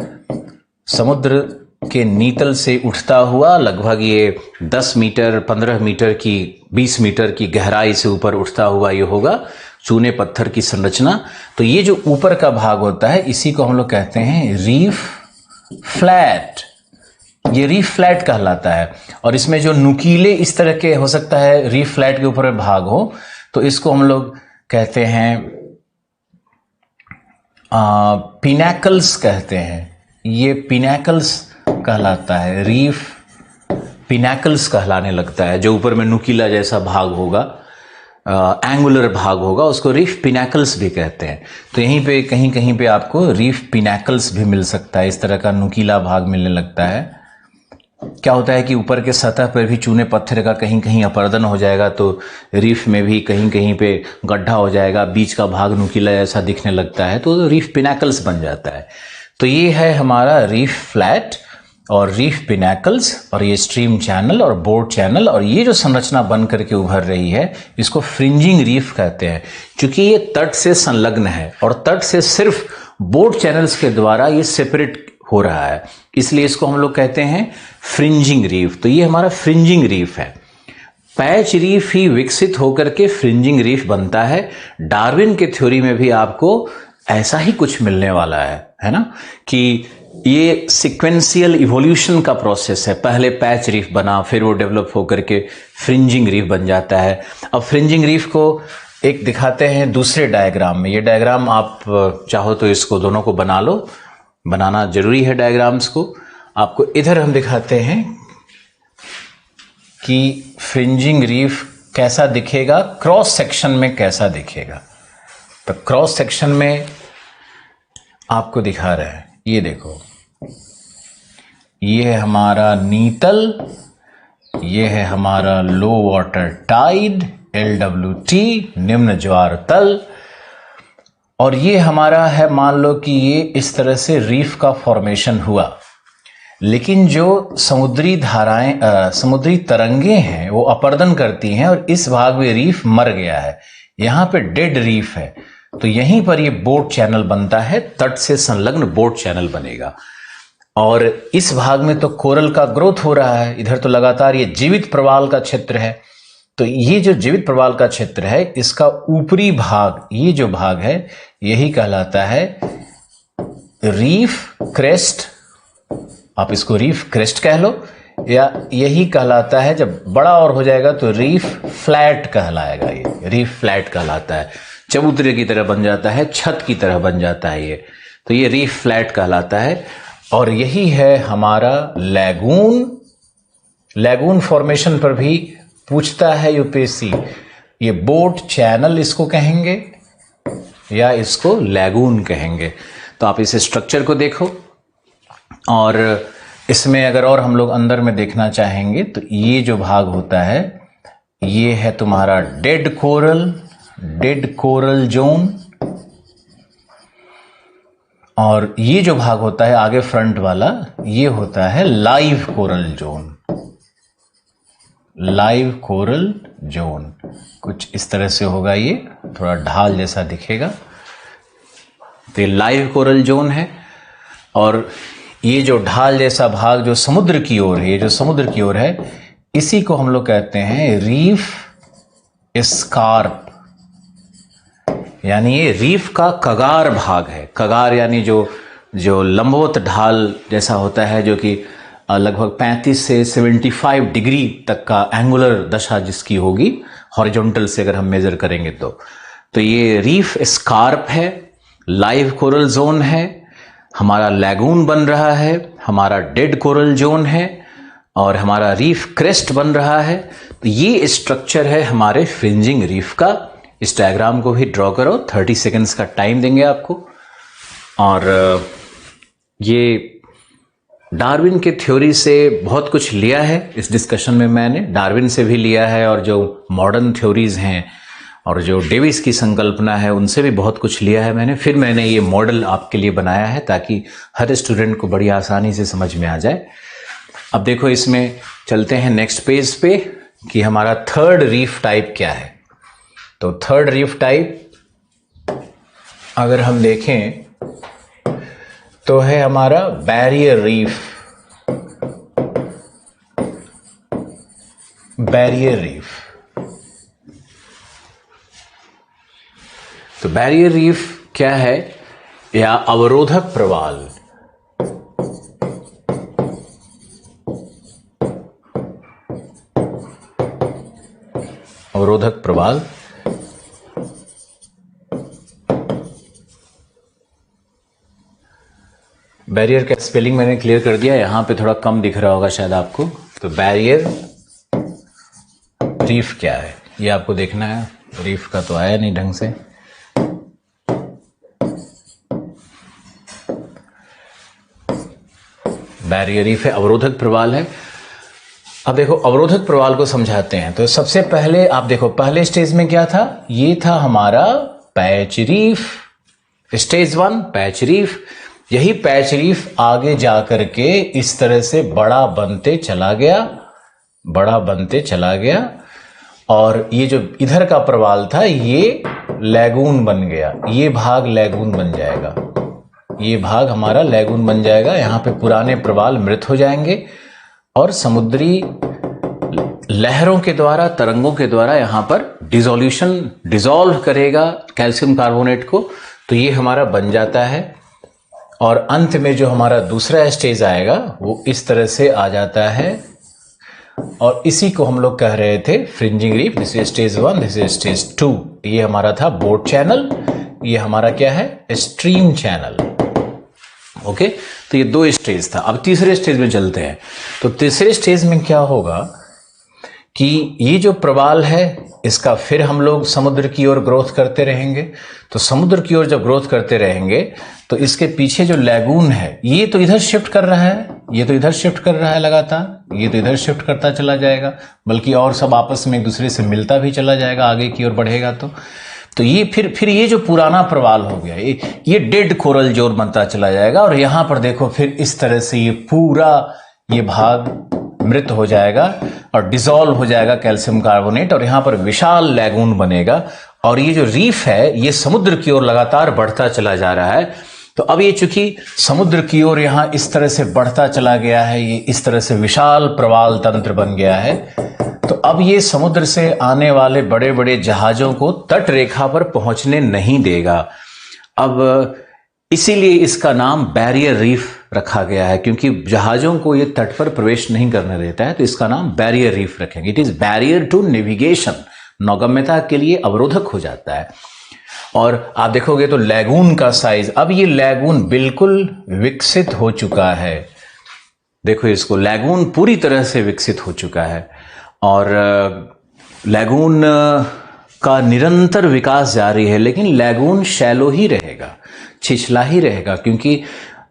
समुद्र के नीतल से उठता हुआ, लगभग ये 10 मीटर 15 मीटर की 20 मीटर की गहराई से ऊपर उठता हुआ ये होगा चूने पत्थर की संरचना। तो ये जो ऊपर का भाग होता है इसी को हम लोग कहते हैं रीफ फ्लैट। ये रीफ फ्लैट कहलाता है, और इसमें जो नुकीले इस तरह के हो सकता है रीफ फ्लैट के ऊपर भाग हो, तो इसको हम लोग कहते हैं पिनैकल्स कहते हैं। ये पिनैकल्स कहलाता है, रीफ पिनैकल्स कहलाने लगता है। जो ऊपर में नुकीला जैसा भाग होगा, एंगुलर भाग होगा, उसको रीफ पिनैकल्स भी कहते हैं। तो यहीं पे कहीं कहीं पे आपको रीफ पिनैकल्स भी मिल सकता है, इस तरह का नुकीला भाग मिलने लगता है। क्या होता है कि ऊपर के सतह पर भी चूने पत्थर का कहीं कहीं अपर्दन हो जाएगा, तो रीफ में भी कहीं कहीं पे गड्ढा हो जाएगा, बीच का भाग नुकीला ऐसा दिखने लगता है, तो रीफ पिनैकल्स बन जाता है। तो ये है हमारा रीफ फ्लैट और रीफ पिनैकल्स, और ये स्ट्रीम चैनल और बोट चैनल, और ये जो संरचना बन करके उभर रही है इसको फ्रिंजिंग रीफ कहते हैं, क्योंकि ये तट से संलग्न है और तट से सिर्फ बोट चैनल्स के द्वारा ये सेपरेट हो रहा है, इसलिए इसको हम लोग कहते हैं फ्रिंजिंग रीफ। तो ये हमारा फ्रिंजिंग रीफ है। पैच रीफ ही विकसित होकर के फ्रिंजिंग रीफ बनता है। डार्विन के थ्योरी में भी आपको ऐसा ही कुछ मिलने वाला है ना, कि ये सिक्वेंशियल इवोल्यूशन का प्रोसेस है। पहले पैच रीफ बना, फिर वो डेवलप होकर के फ्रिंजिंग रीफ बन जाता है। अब फ्रिंजिंग रीफ को एक दिखाते हैं दूसरे डायग्राम में। ये डायग्राम आप चाहो तो इसको दोनों को बना लो, बनाना जरूरी है डायग्राम्स को। आपको इधर हम दिखाते हैं कि फ्रिंजिंग रीफ कैसा दिखेगा, क्रॉस सेक्शन में कैसा दिखेगा। तो क्रॉस सेक्शन में आपको दिखा रहे हैं, ये देखो, ये है हमारा नीतल, ये है हमारा लो वाटर टाइड LWT, निम्न ज्वार तल, और ये हमारा है, मान लो कि ये इस तरह से रीफ का फॉर्मेशन हुआ। लेकिन जो समुद्री धाराएं समुद्री तरंगे हैं वो अपर्दन करती हैं और इस भाग में रीफ मर गया है, यहाँ पे डेड रीफ है, तो यहीं पर ये बोट चैनल बनता है, तट से संलग्न बोट चैनल बनेगा। और इस भाग में तो कोरल का ग्रोथ हो रहा है, इधर तो लगातार ये जीवित प्रवाल का क्षेत्र है। तो ये जो जीवित प्रवाल का क्षेत्र है, इसका ऊपरी भाग, ये जो भाग है, यही कहलाता है रीफ क्रेस्ट। आप इसको रीफ क्रेस्ट कह लो, या यही कहलाता है, जब बड़ा और हो जाएगा तो रीफ फ्लैट कहलाएगा। ये रीफ फ्लैट कहलाता है, चबूतरे की तरह बन जाता है, छत की तरह बन जाता है ये, तो ये रीफ फ्लैट कहलाता है। और यही है हमारा लैगून। लैगून फॉर्मेशन पर भी पूछता है यूपीएससी, ये बोट चैनल इसको कहेंगे या इसको लैगून कहेंगे। तो आप इस स्ट्रक्चर को देखो, और इसमें अगर और हम लोग अंदर में देखना चाहेंगे तो ये जो भाग होता है, ये है तुम्हारा डेड कोरल जोन, और ये जो भाग होता है आगे फ्रंट वाला, ये होता है live coral zone. Live coral zone कुछ इस तरह से होगा, ये थोड़ा ढाल जैसा दिखेगा, तो ये लाइव कोरल जोन है। और ये जो ढाल जैसा भाग जो समुद्र की ओर है, ये जो समुद्र की ओर है, इसी को हम लोग कहते हैं रीफ स्कार्प, यानी ये रीफ का कगार भाग है। कगार यानी जो लंबवत ढाल जैसा होता है, जो कि लगभग 35 से 75 डिग्री तक का एंगुलर दशा जिसकी होगी, हॉरिजॉन्टल से अगर हम मेजर करेंगे तो ये रीफ स्कार्प है, लाइव कोरल जोन है, हमारा लैगून बन रहा है, हमारा डेड कोरल जोन है, और हमारा रीफ क्रेस्ट बन रहा है। तो ये स्ट्रक्चर है हमारे फ्रिंजिंग रीफ का। इस डायग्राम को भी ड्रॉ करो, 30 सेकेंड्स का टाइम देंगे आपको। और ये डार्विन के थ्योरी से बहुत कुछ लिया है इस डिस्कशन में, मैंने डार्विन से भी लिया है, और जो मॉडर्न थ्योरीज हैं और जो डेविस की संकल्पना है उनसे भी बहुत कुछ लिया है मैंने। फिर मैंने ये मॉडल आपके लिए बनाया है ताकि हर स्टूडेंट को बड़ी आसानी से समझ में आ जाए। अब देखो, इसमें चलते हैं नेक्स्ट पेज पे कि हमारा थर्ड रीफ टाइप क्या है। तो थर्ड रीफ टाइप अगर हम देखें तो है हमारा बैरियर रीफ। बैरियर रीफ, तो बैरियर रीफ क्या है, या अवरोधक प्रवाल। अवरोधक प्रवाल बैरियर का स्पेलिंग मैंने क्लियर कर दिया, यहां पे थोड़ा कम दिख रहा होगा शायद आपको। तो बैरियर रीफ क्या है ये आपको देखना है। रीफ का तो आया नहीं ढंग से। बैरियर रीफ है, अवरोधक प्रवाल है। अब देखो, अवरोधक प्रवाल को समझाते हैं। तो सबसे पहले आप देखो, पहले स्टेज में क्या था, ये था हमारा patch reef. Stage 1 patch reef. यही पैच रीफ आगे जाकर के इस तरह से बड़ा बनते चला गया, बड़ा बनते चला गया, और ये जो इधर का प्रवाल था ये लैगून बन गया। ये भाग लैगून बन जाएगा, ये भाग हमारा लैगून बन जाएगा। यहाँ पे पुराने प्रवाल मृत हो जाएंगे और समुद्री लहरों के द्वारा, तरंगों के द्वारा यहाँ पर डिसॉल्व करेगा कैल्शियम कार्बोनेट को। तो ये हमारा बन जाता है, और अंत में जो हमारा दूसरा स्टेज आएगा वो इस तरह से आ जाता है, और इसी को हम लोग कह रहे थे fringing reef. This is stage 1, this is stage 2। ये हमारा था बोट चैनल, ये हमारा क्या है, स्ट्रीम चैनल। ओके, तो ये 2 स्टेज था। अब तीसरे स्टेज में चलते हैं। तो तीसरे स्टेज में क्या होगा कि ये जो प्रवाल है इसका फिर हम लोग समुद्र की ओर ग्रोथ करते रहेंगे। तो समुद्र की ओर जब ग्रोथ करते रहेंगे तो इसके पीछे जो लैगून है ये तो इधर शिफ्ट कर रहा है, ये तो इधर शिफ्ट कर रहा है लगातार, ये तो इधर शिफ्ट करता चला जाएगा, बल्कि और सब आपस में एक दूसरे से मिलता भी चला जाएगा आगे की ओर बढ़ेगा। तो ये फिर ये जो पुराना प्रवाल हो गया, ये डेड कोरल जोन बनता चला जाएगा, और यहां पर देखो फिर इस तरह से ये पूरा ये भाग मृत हो जाएगा और डिसॉल्व हो जाएगा कैल्शियम कार्बोनेट, और यहां पर विशाल लैगून बनेगा। और ये जो रीफ है ये समुद्र की ओर लगातार बढ़ता चला जा रहा है। तो अब ये चूंकि समुद्र की ओर यहां इस तरह से बढ़ता चला गया है, ये इस तरह से विशाल प्रवाल तंत्र बन गया है, तो अब ये समुद्र से आने वाले बड़े बड़े जहाजों को तट रेखा पर पहुंचने नहीं देगा। अब इसीलिए इसका नाम बैरियर रीफ रखा गया है, क्योंकि जहाजों को ये तट पर प्रवेश नहीं करने देता है, तो इसका नाम बैरियर रीफ रखेंगे। It is barrier to navigation, नौगम्यता के लिए अवरोधक हो जाता है। और आप देखोगे तो लैगून का साइज, अब ये लैगून बिल्कुल विकसित हो चुका है। देखो इसको, लैगून पूरी तरह से विकसित हो चुका है, और लैगून का निरंतर विकास जारी है, लेकिन लैगून शैलो ही रहेगा, छिछला ही रहेगा, क्योंकि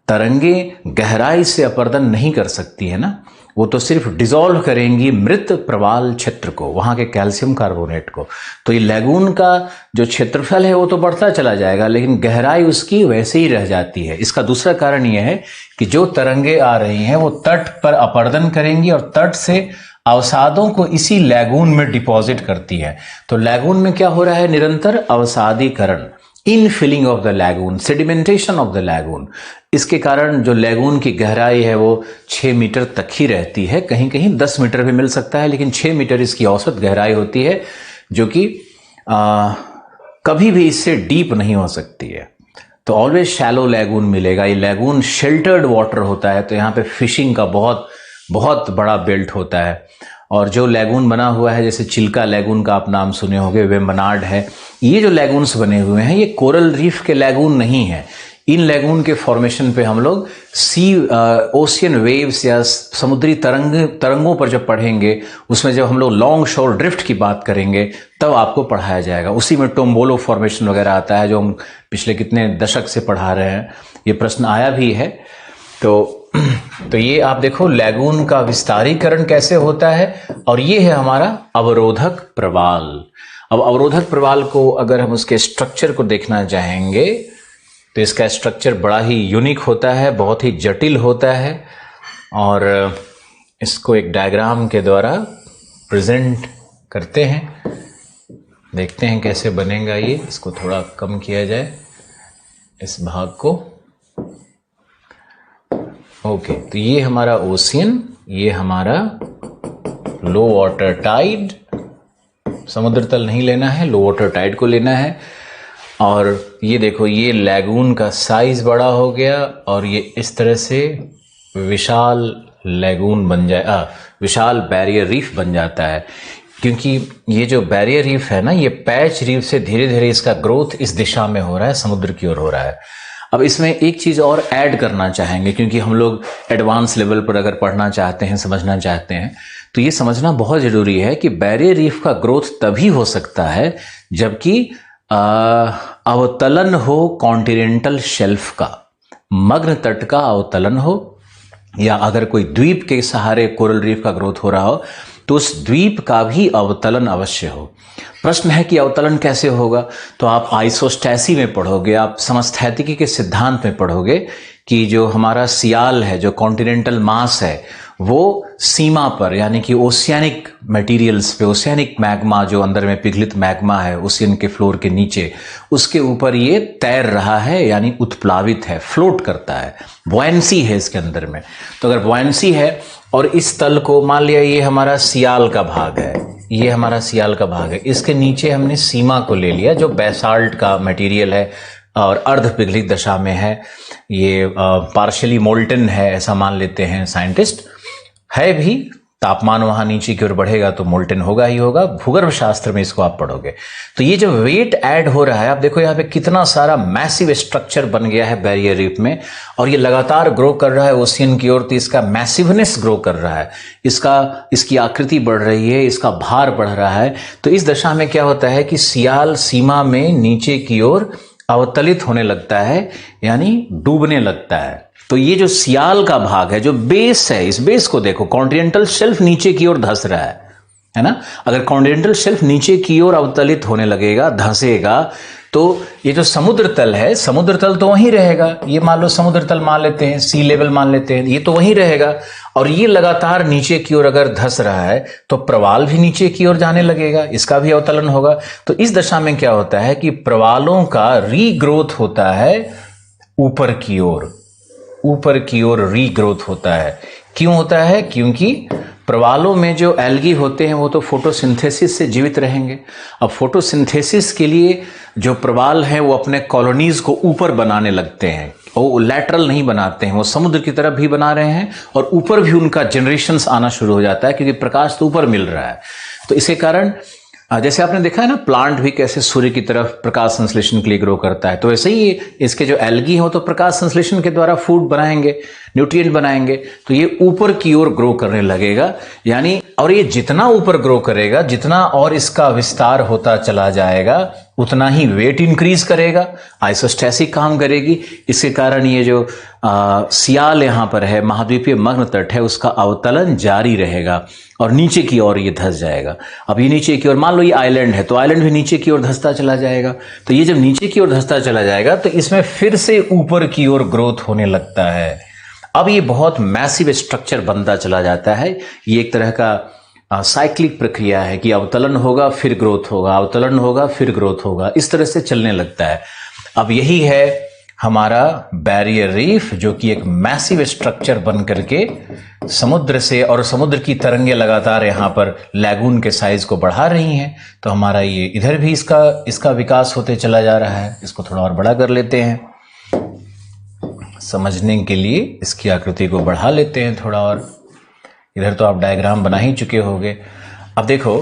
तरंगे गहराई से अपर्दन नहीं कर सकती है ना, वो तो सिर्फ डिसॉल्व करेंगी मृत प्रवाल क्षेत्र को, वहां के कैल्शियम कार्बोनेट को। तो ये लैगून का जो क्षेत्रफल है वो तो बढ़ता चला जाएगा, लेकिन गहराई उसकी वैसे ही रह जाती है। इसका दूसरा कारण यह है कि जो तरंगे आ रही हैं वो तट पर अपर्दन करेंगी और तट से अवसादों को इसी लैगून में डिपॉजिट करती है। तो लैगून में क्या हो रहा है? निरंतर अवसादीकरण, infilling of the lagoon, sedimentation of the lagoon. इसके कारण जो लैगून की गहराई है वो 6 मीटर तक ही रहती है, कहीं कहीं 10 मीटर भी मिल सकता है, लेकिन 6 मीटर इसकी औसत गहराई होती है, जो कि कभी भी इससे डीप नहीं हो सकती है। तो ऑलवेज शैलो लैगून मिलेगा। ये लैगून शेल्टर्ड वाटर होता है, तो यहाँ पे फिशिंग का बहुत बहुत बड़ा बेल्ट होता है। और जो लैगून बना हुआ है, जैसे चिल्का लैगून का आप नाम सुने होंगे, वेम्बनाड है, ये जो लैगून्स बने हुए हैं ये कोरल रीफ के लैगून नहीं है। इन लैगून के फॉर्मेशन पे हम लोग ओशियन वेव्स या समुद्री तरंगों पर जब पढ़ेंगे, उसमें जब हम लोग लॉन्ग शोर ड्रिफ्ट की बात करेंगे तब आपको पढ़ाया जाएगा। उसी में टोम्बोलो फॉर्मेशन वगैरह आता है, जो हम पिछले कितने दशक से पढ़ा रहे हैं। ये प्रश्न आया भी है। तो ये आप देखो लैगून का विस्तारीकरण कैसे होता है, और ये है हमारा अवरोधक प्रवाल। अब अवरोधक प्रवाल को अगर हम उसके स्ट्रक्चर को देखना चाहेंगे तो इसका स्ट्रक्चर बड़ा ही यूनिक होता है, बहुत ही जटिल होता है, और इसको एक डायग्राम के द्वारा प्रेजेंट करते हैं। देखते हैं कैसे बनेगा ये। इसको थोड़ा कम किया जाए, इस भाग को। ओके, तो ये हमारा ओशियन, ये हमारा लो वाटर टाइड, समुद्र तल नहीं लेना है, लो वाटर टाइड को लेना है। और ये देखो, ये लैगून का साइज बड़ा हो गया, और ये इस तरह से विशाल लैगून बन जाए, विशाल बैरियर रीफ बन जाता है। क्योंकि ये जो बैरियर रीफ है ना, ये पैच रीफ से धीरे धीरे इसका ग्रोथ इस दिशा में हो रहा है, समुद्र की ओर हो रहा है। अब इसमें एक चीज और ऐड करना चाहेंगे, क्योंकि हम लोग एडवांस लेवल पर अगर पढ़ना चाहते हैं, समझना चाहते हैं, तो ये समझना बहुत जरूरी है कि बैरियर रीफ का ग्रोथ तभी हो सकता है जबकि अवतलन हो कॉन्टिनेंटल शेल्फ का, मग्न तट का अवतलन हो, या अगर कोई द्वीप के सहारे कोरल रीफ का ग्रोथ हो रहा हो तो उस द्वीप का भी अवतलन अवश्य हो। प्रश्न है कि अवतलन कैसे होगा? तो आप आइसोस्टैसी में पढ़ोगे, आप समस्थैतिकी के सिद्धांत में पढ़ोगे कि जो हमारा सियाल है, जो कॉन्टिनेंटल मास है, वो सीमा पर, यानी कि ओशियानिक मटेरियल्स पे, ओशियानिक मैग्मा जो अंदर में पिघलित मैग्मा है ओशियन के फ्लोर के नीचे, उसके ऊपर ये तैर रहा है, यानी उत्प्लावित है, फ्लोट करता है, बॉयंसी है इसके अंदर में। तो अगर बॉयंसी है और इस तल को मान लिया ये हमारा सियाल का भाग है, ये हमारा सियाल का भाग है, इसके नीचे हमने सीमा को ले लिया जो बेसाल्ट का मटेरियल है और अर्ध पिघलित दशा में है, ये पार्शियली मोल्टन है ऐसा मान लेते हैं साइंटिस्ट, है भी। तापमान वहां नीचे की ओर बढ़ेगा तो मोल्टन होगा ही होगा, भूगर्भ शास्त्र में इसको आप पढ़ोगे। तो ये जो वेट ऐड हो रहा है, आप देखो यहाँ पे कितना सारा मैसिव स्ट्रक्चर बन गया है बैरियर रीफ में, और ये लगातार ग्रो कर रहा है ओशियन की ओर, तो इसका मैसिवनेस ग्रो कर रहा है, इसकी आकृति बढ़ रही है, इसका भार बढ़ रहा है। तो इस दशा में क्या होता है कि सियाल सीमा में नीचे की ओर अवतलित होने लगता है, यानी डूबने लगता है। तो ये जो सियाल का भाग है, जो बेस है, इस बेस को देखो, कॉन्टिनेंटल शेल्फ नीचे की ओर धंस रहा है, है ना। अगर कॉन्टिनेंटल शेल्फ नीचे की ओर अवतलित होने लगेगा, धंसेगा, तो ये जो समुद्र तल है, समुद्र तल तो वहीं रहेगा। ये मान लो समुद्र तल मान लेते हैं, सी लेवल मान लेते हैं, ये तो वहीं रहेगा। और ये लगातार नीचे की ओर अगर धंस रहा है तो प्रवाल भी नीचे की ओर जाने लगेगा, इसका भी अवतलन होगा। तो इस दशा में क्या होता है कि प्रवालों का रीग्रोथ होता है ऊपर की ओर, ऊपर की ओर रीग्रोथ होता है। क्यों होता है? क्योंकि प्रवालों में जो एल्गी होते हैं वो तो फोटोसिंथेसिस से जीवित रहेंगे। अब फोटोसिंथेसिस के लिए जो प्रवाल हैं वो अपने कॉलोनीज को ऊपर बनाने लगते हैं, वो लैटरल नहीं बनाते हैं, वो समुद्र की तरफ भी बना रहे हैं और ऊपर भी उनका जनरेशन्स आना शुरू हो जाता है, क्योंकि प्रकाश तो ऊपर मिल रहा है। तो इसके कारण जैसे आपने देखा है ना, प्लांट भी कैसे सूर्य की तरफ प्रकाश संश्लेषण के लिए ग्रो करता है, तो वैसे ही इसके जो एल्गी हो तो प्रकाश संश्लेषण के द्वारा फूड बनाएंगे, न्यूट्रिएंट बनाएंगे, तो ये ऊपर की ओर ग्रो करने लगेगा। यानी और ये जितना ऊपर ग्रो करेगा, जितना और इसका विस्तार होता चला जाएगा, उतना ही वेट इंक्रीज करेगा, आइसोस्टैसिक काम करेगी। इसके कारण ये जो सियाल यहाँ पर है, महाद्वीपीय मग्न तट है, उसका अवतलन जारी रहेगा और नीचे की ओर ये धंस जाएगा। अब ये नीचे की ओर, मान लो ये आइलैंड है तो आइलैंड भी नीचे की ओर धंसता चला जाएगा। तो ये जब नीचे की ओर धंसता चला जाएगा तो इसमें फिर से ऊपर की ओर ग्रोथ होने लगता है। अब ये बहुत मैसिव स्ट्रक्चर बनता चला जाता है। ये एक तरह का साइक्लिक प्रक्रिया है कि अवतलन होगा फिर ग्रोथ होगा, अवतलन होगा फिर ग्रोथ होगा, इस तरह से चलने लगता है। अब यही है हमारा बैरियर रीफ, जो कि एक मैसिव स्ट्रक्चर बन करके समुद्र से, और समुद्र की तरंगे लगातार यहाँ पर लैगून के साइज को बढ़ा रही हैं। तो हमारा ये इधर भी इसका विकास होते चला जा रहा है। इसको थोड़ा और बड़ा कर लेते हैं, समझने के लिए इसकी आकृति को बढ़ा लेते हैं थोड़ा और। इधर तो आप डायग्राम बना ही चुके होंगे। अब देखो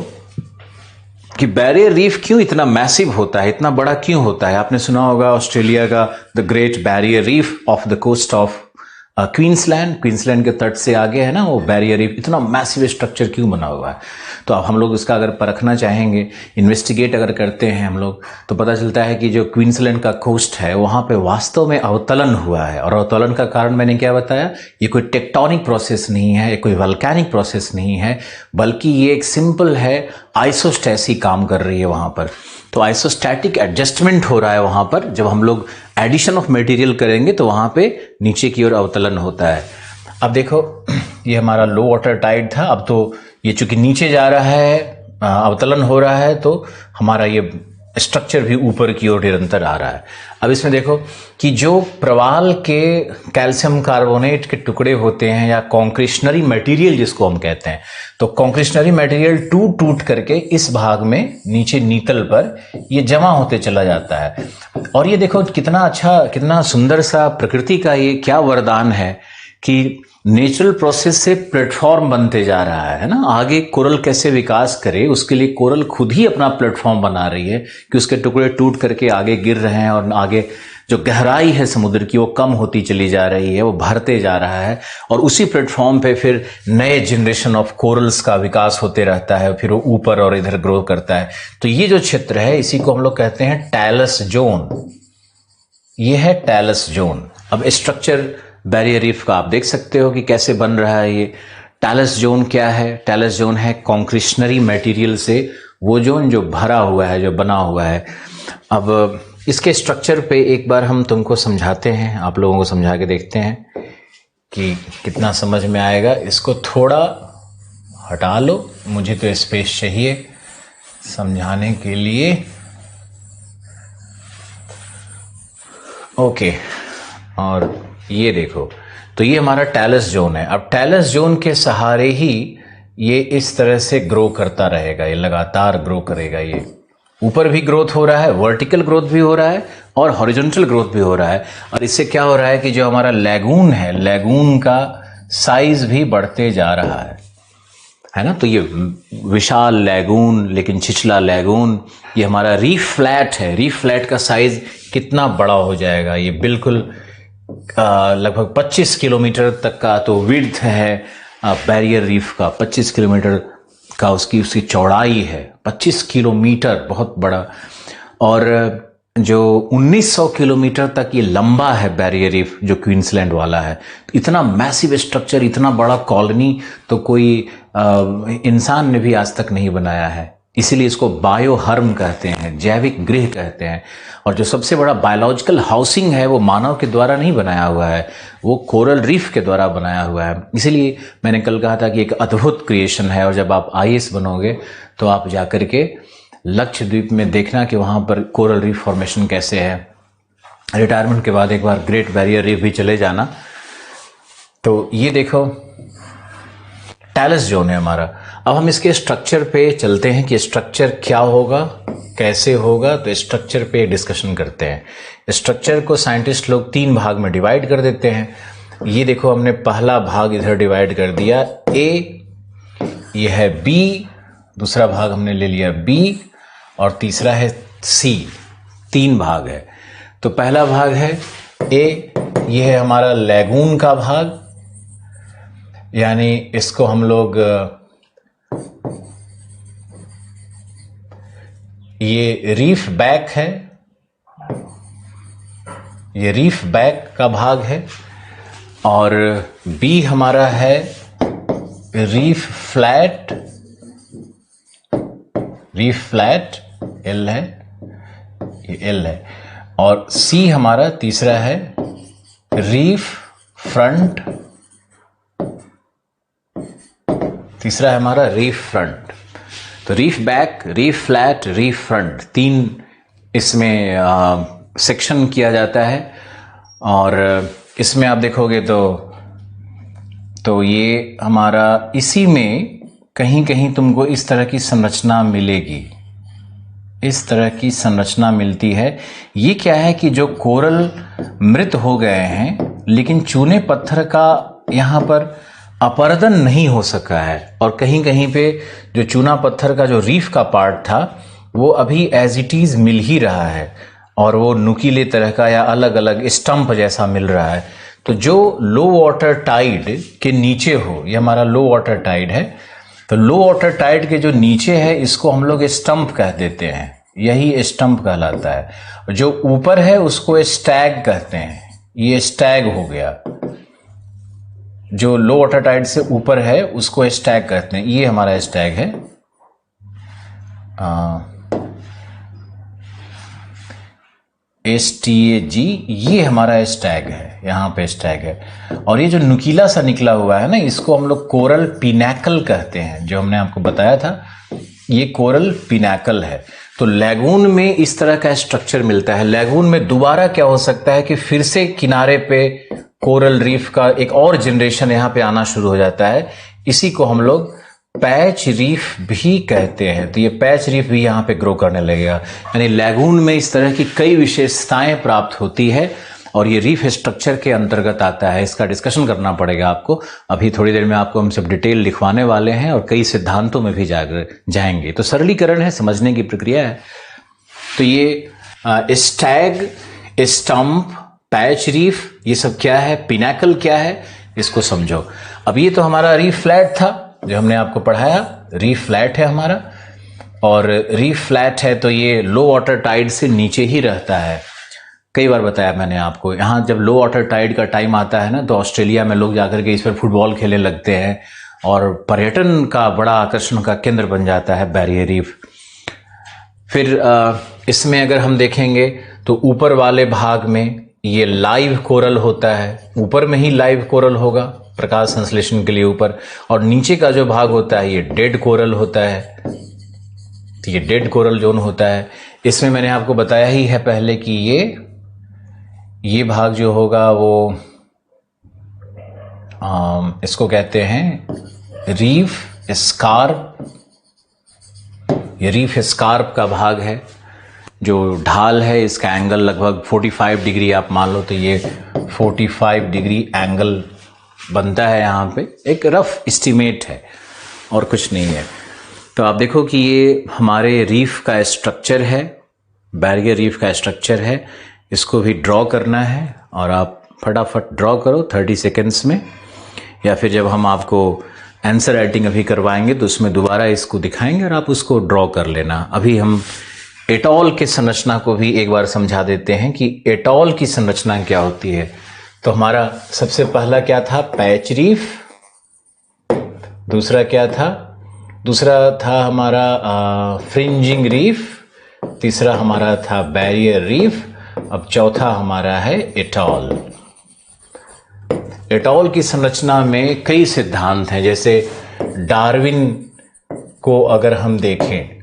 कि बैरियर रीफ क्यों इतना मैसिव होता है, इतना बड़ा क्यों होता है। आपने सुना होगा ऑस्ट्रेलिया का the great barrier reef off the coast of Queensland के तट से आगे है ना वो बैरियर रीफ, इतना मैसिव स्ट्रक्चर क्यों बना हुआ है। तो अब हम लोग इसका अगर परखना चाहेंगे, इन्वेस्टिगेट अगर करते हैं हम लोग, तो पता चलता है कि जो क्वींसलैंड का कोस्ट है वहाँ पे वास्तव में अवतलन हुआ है। और अवतलन का कारण मैंने क्या बताया, ये कोई टेक्टोनिक प्रोसेस नहीं है, ये कोई वल्केनिक प्रोसेस नहीं है, बल्कि ये एक सिंपल है, आइसोस्टैसी काम कर रही है वहाँ पर। तो आइसोस्टैटिक एडजस्टमेंट हो रहा है वहाँ पर। जब हम लोग एडिशन ऑफ मटेरियल करेंगे तो वहाँ पे नीचे की ओर अवतलन होता है। अब देखो ये हमारा लो वाटर टाइड था, अब तो ये चूंकि नीचे जा रहा है, अवतलन हो रहा है, तो हमारा ये स्ट्रक्चर भी ऊपर की ओर निरंतर आ रहा है। अब इसमें देखो कि जो प्रवाल के कैल्शियम कार्बोनेट के टुकड़े होते हैं या कॉन्क्रिशनरी मटेरियल जिसको हम कहते हैं, तो कॉन्क्रिशनरी मटेरियल टूट करके इस भाग में नीचे नीतल पर ये जमा होते चला जाता है। और ये देखो कितना अच्छा, कितना सुंदर सा प्रकृति का ये क्या वरदान है कि नेचुरल प्रोसेस से प्लेटफॉर्म बनते जा रहा है ना। आगे कोरल कैसे विकास करे, उसके लिए कोरल खुद ही अपना प्लेटफॉर्म बना रही है कि उसके टुकड़े टूट करके आगे गिर रहे हैं और आगे जो गहराई है समुद्र की वो कम होती चली जा रही है, वो भरते जा रहा है। और उसी प्लेटफॉर्म पे फिर नए जनरेशन ऑफ कोरल्स का विकास होते रहता है, फिर वो ऊपर और इधर ग्रो करता है। तो ये जो क्षेत्र है इसी को हम लोग कहते हैं टैलस जोन। ये है टैलस जोन। अब स्ट्रक्चर बैरियर रीफ का आप देख सकते हो कि कैसे बन रहा है ये। टैलस जोन क्या है? टैलस जोन है कॉन्क्रिशनरी मटेरियल से वो जोन जो भरा हुआ है, जो बना हुआ है। अब इसके स्ट्रक्चर पे एक बार हम तुमको समझाते हैं, आप लोगों को समझा के देखते हैं कि कितना समझ में आएगा। इसको थोड़ा हटा लो, मुझे तो स्पेस चाहिए समझाने के लिए। ओके, और ये देखो, तो ये हमारा टैलस जोन है। अब टैलस जोन के सहारे ही ये इस तरह से ग्रो करता रहेगा, ये लगातार ग्रो करेगा। ये ऊपर भी ग्रोथ हो रहा है, वर्टिकल ग्रोथ भी हो रहा है और हॉरिजॉन्टल ग्रोथ भी हो रहा है। और इससे क्या हो रहा है कि जो हमारा लैगून है, लैगून का साइज भी बढ़ते जा रहा है ना। तो ये विशाल लैगून, लेकिन छिछला लैगून, ये हमारा रीफ फ्लैट है। रीफ फ्लैट का साइज कितना बड़ा हो जाएगा, ये बिल्कुल लगभग 25 किलोमीटर तक का तो विड्थ है बैरियर रीफ का। 25 किलोमीटर का उसकी चौड़ाई है, 25 किलोमीटर, बहुत बड़ा। और जो 1900 किलोमीटर तक ये लंबा है बैरियर रीफ, जो क्वींसलैंड वाला है। इतना मैसिव स्ट्रक्चर, इतना बड़ा कॉलोनी तो कोई इंसान ने भी आज तक नहीं बनाया है। इसीलिए इसको बायोहर्म कहते हैं, जैविक गृह कहते हैं। और जो सबसे बड़ा बायोलॉजिकल हाउसिंग है वो मानव के द्वारा नहीं बनाया हुआ है, वो कोरल रीफ के द्वारा बनाया हुआ है। इसीलिए मैंने कल कहा था कि एक अद्भुत क्रिएशन है। और जब आप आईएएस बनोगे तो आप जाकर के लक्षद्वीप में देखना कि वहाँ पर कोरल रीफ फॉर्मेशन कैसे है। रिटायरमेंट के बाद एक बार ग्रेट बैरियर रीफ भी चले जाना। तो ये देखो टैलस जोन है हमारा। अब हम इसके स्ट्रक्चर पे चलते हैं कि स्ट्रक्चर क्या होगा, कैसे होगा। तो स्ट्रक्चर पे डिस्कशन करते हैं। स्ट्रक्चर को साइंटिस्ट लोग 3 भाग में डिवाइड कर देते हैं। ये देखो हमने पहला भाग इधर डिवाइड कर दिया ए, ये है बी, दूसरा भाग हमने ले लिया बी और तीसरा है सी। 3 भाग है। तो पहला भाग है ए, ये है हमारा लैगून का भाग, यानी इसको हम लोग ये रीफ बैक है, ये रीफ बैक का भाग है। और बी हमारा है reef flat, reef flat L है, ये एल है। और सी हमारा तीसरा है रीफ फ्रंट, तीसरा है हमारा रीफ फ्रंट। तो reef back, reef flat, reef front, 3 इसमें सेक्शन किया जाता है। और इसमें आप देखोगे तो ये हमारा इसी में कहीं कहीं तुमको इस तरह की संरचना मिलेगी, इस तरह की संरचना मिलती है। ये क्या है कि जो कोरल मृत हो गए हैं लेकिन चूने पत्थर का यहाँ पर अपरदन नहीं हो सका है। और कहीं कहीं पे जो चूना पत्थर का जो रीफ का पार्ट था वो अभी एज इट इज मिल ही रहा है और वो नुकीले तरह का या अलग अलग स्टंप जैसा मिल रहा है। तो जो लो वाटर टाइड के नीचे हो, ये हमारा लो वाटर टाइड है, तो लो वाटर टाइड के जो नीचे है इसको हम लोग स्टंप कह देते हैं, यही स्टंप कहलाता है। जो ऊपर है उसको स्टैग कहते हैं, ये स्टैग हो गया। जो लो वाटर टाइड से ऊपर है उसको स्टैग कहते हैं, ये हमारा स्टैग है। STAG, ये हमारा स्टैग है, यहाँ पे स्टैग है। और ये जो नुकीला सा निकला हुआ है ना, इसको हम लोग कोरल पिनैकल कहते हैं, जो हमने आपको बताया था, ये कोरल पिनैकल है। तो लैगून में इस तरह का स्ट्रक्चर मिलता है। लैगून में दोबारा क्या हो सकता है कि फिर से किनारे पे कोरल रीफ का एक और जनरेशन यहाँ पे आना शुरू हो जाता है। इसी को हम लोग पैच रीफ भी कहते हैं। तो ये पैच रीफ भी यहाँ पे ग्रो करने लगेगा। यानी लैगून में इस तरह की कई विशेषताएं प्राप्त होती है और ये रीफ स्ट्रक्चर के अंतर्गत आता है। इसका डिस्कशन करना पड़ेगा आपको। अभी थोड़ी देर में आपको हम सब डिटेल लिखवाने वाले हैं और कई सिद्धांतों में भी जाएंगे। तो सरलीकरण है, समझने की प्रक्रिया है। तो ये स्टैग, स्टंप, पैच रीफ, ये सब क्या है, पिनैकल क्या है, इसको समझो। अब ये तो हमारा रीफ फ्लैट था जो हमने आपको पढ़ाया। रीफ फ्लैट है हमारा, और रीफ फ्लैट है तो ये लो वाटर टाइड से नीचे ही रहता है। कई बार बताया मैंने आपको, यहाँ जब लो वाटर टाइड का टाइम आता है ना, तो ऑस्ट्रेलिया में लोग जाकर के इस पर फुटबॉल खेलने लगते हैं और पर्यटन का बड़ा आकर्षण का केंद्र बन जाता है बैरियर रीफ। फिर इसमें अगर हम देखेंगे तो ऊपर वाले भाग में ये लाइव कोरल होता है, ऊपर में ही लाइव कोरल होगा प्रकाश संश्लेषण के लिए ऊपर, और नीचे का जो भाग होता है ये डेड कोरल होता है। तो ये डेड कोरल जोन होता है। इसमें मैंने आपको बताया ही है पहले कि ये भाग जो होगा वो इसको कहते हैं रीफ स्कार्प। ये रीफ स्कार्प का भाग है। जो ढाल है इसका एंगल लगभग 45 डिग्री आप मान लो, तो ये 45 डिग्री एंगल बनता है। यहाँ पे एक रफ एस्टिमेट है और कुछ नहीं है। तो आप देखो कि ये हमारे रीफ का स्ट्रक्चर है, बैरियर रीफ का स्ट्रक्चर है। इसको भी ड्रॉ करना है और आप फटाफट ड्रॉ करो 30 सेकेंड्स में, या फिर जब हम आपको आंसर राइटिंग अभी करवाएंगे तो उसमें दोबारा इसको दिखाएंगे और आप उसको ड्रॉ कर लेना। अभी हम एटॉल की संरचना को भी एक बार समझा देते हैं कि एटॉल की संरचना क्या होती है। तो हमारा सबसे पहला क्या था, पैच रीफ, दूसरा क्या था? दूसरा था हमारा फ्रिंजिंग रीफ, तीसरा हमारा था बैरियर रीफ, अब चौथा हमारा है एटॉल। एटॉल की संरचना में कई सिद्धांत हैं, जैसे डार्विन को अगर हम देखें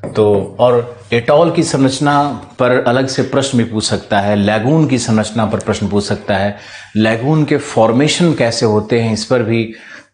तो, और एटॉल की संरचना पर अलग से प्रश्न भी पूछ सकता है, लैगून की संरचना पर प्रश्न पूछ सकता है, लैगून के फॉर्मेशन कैसे होते हैं इस पर भी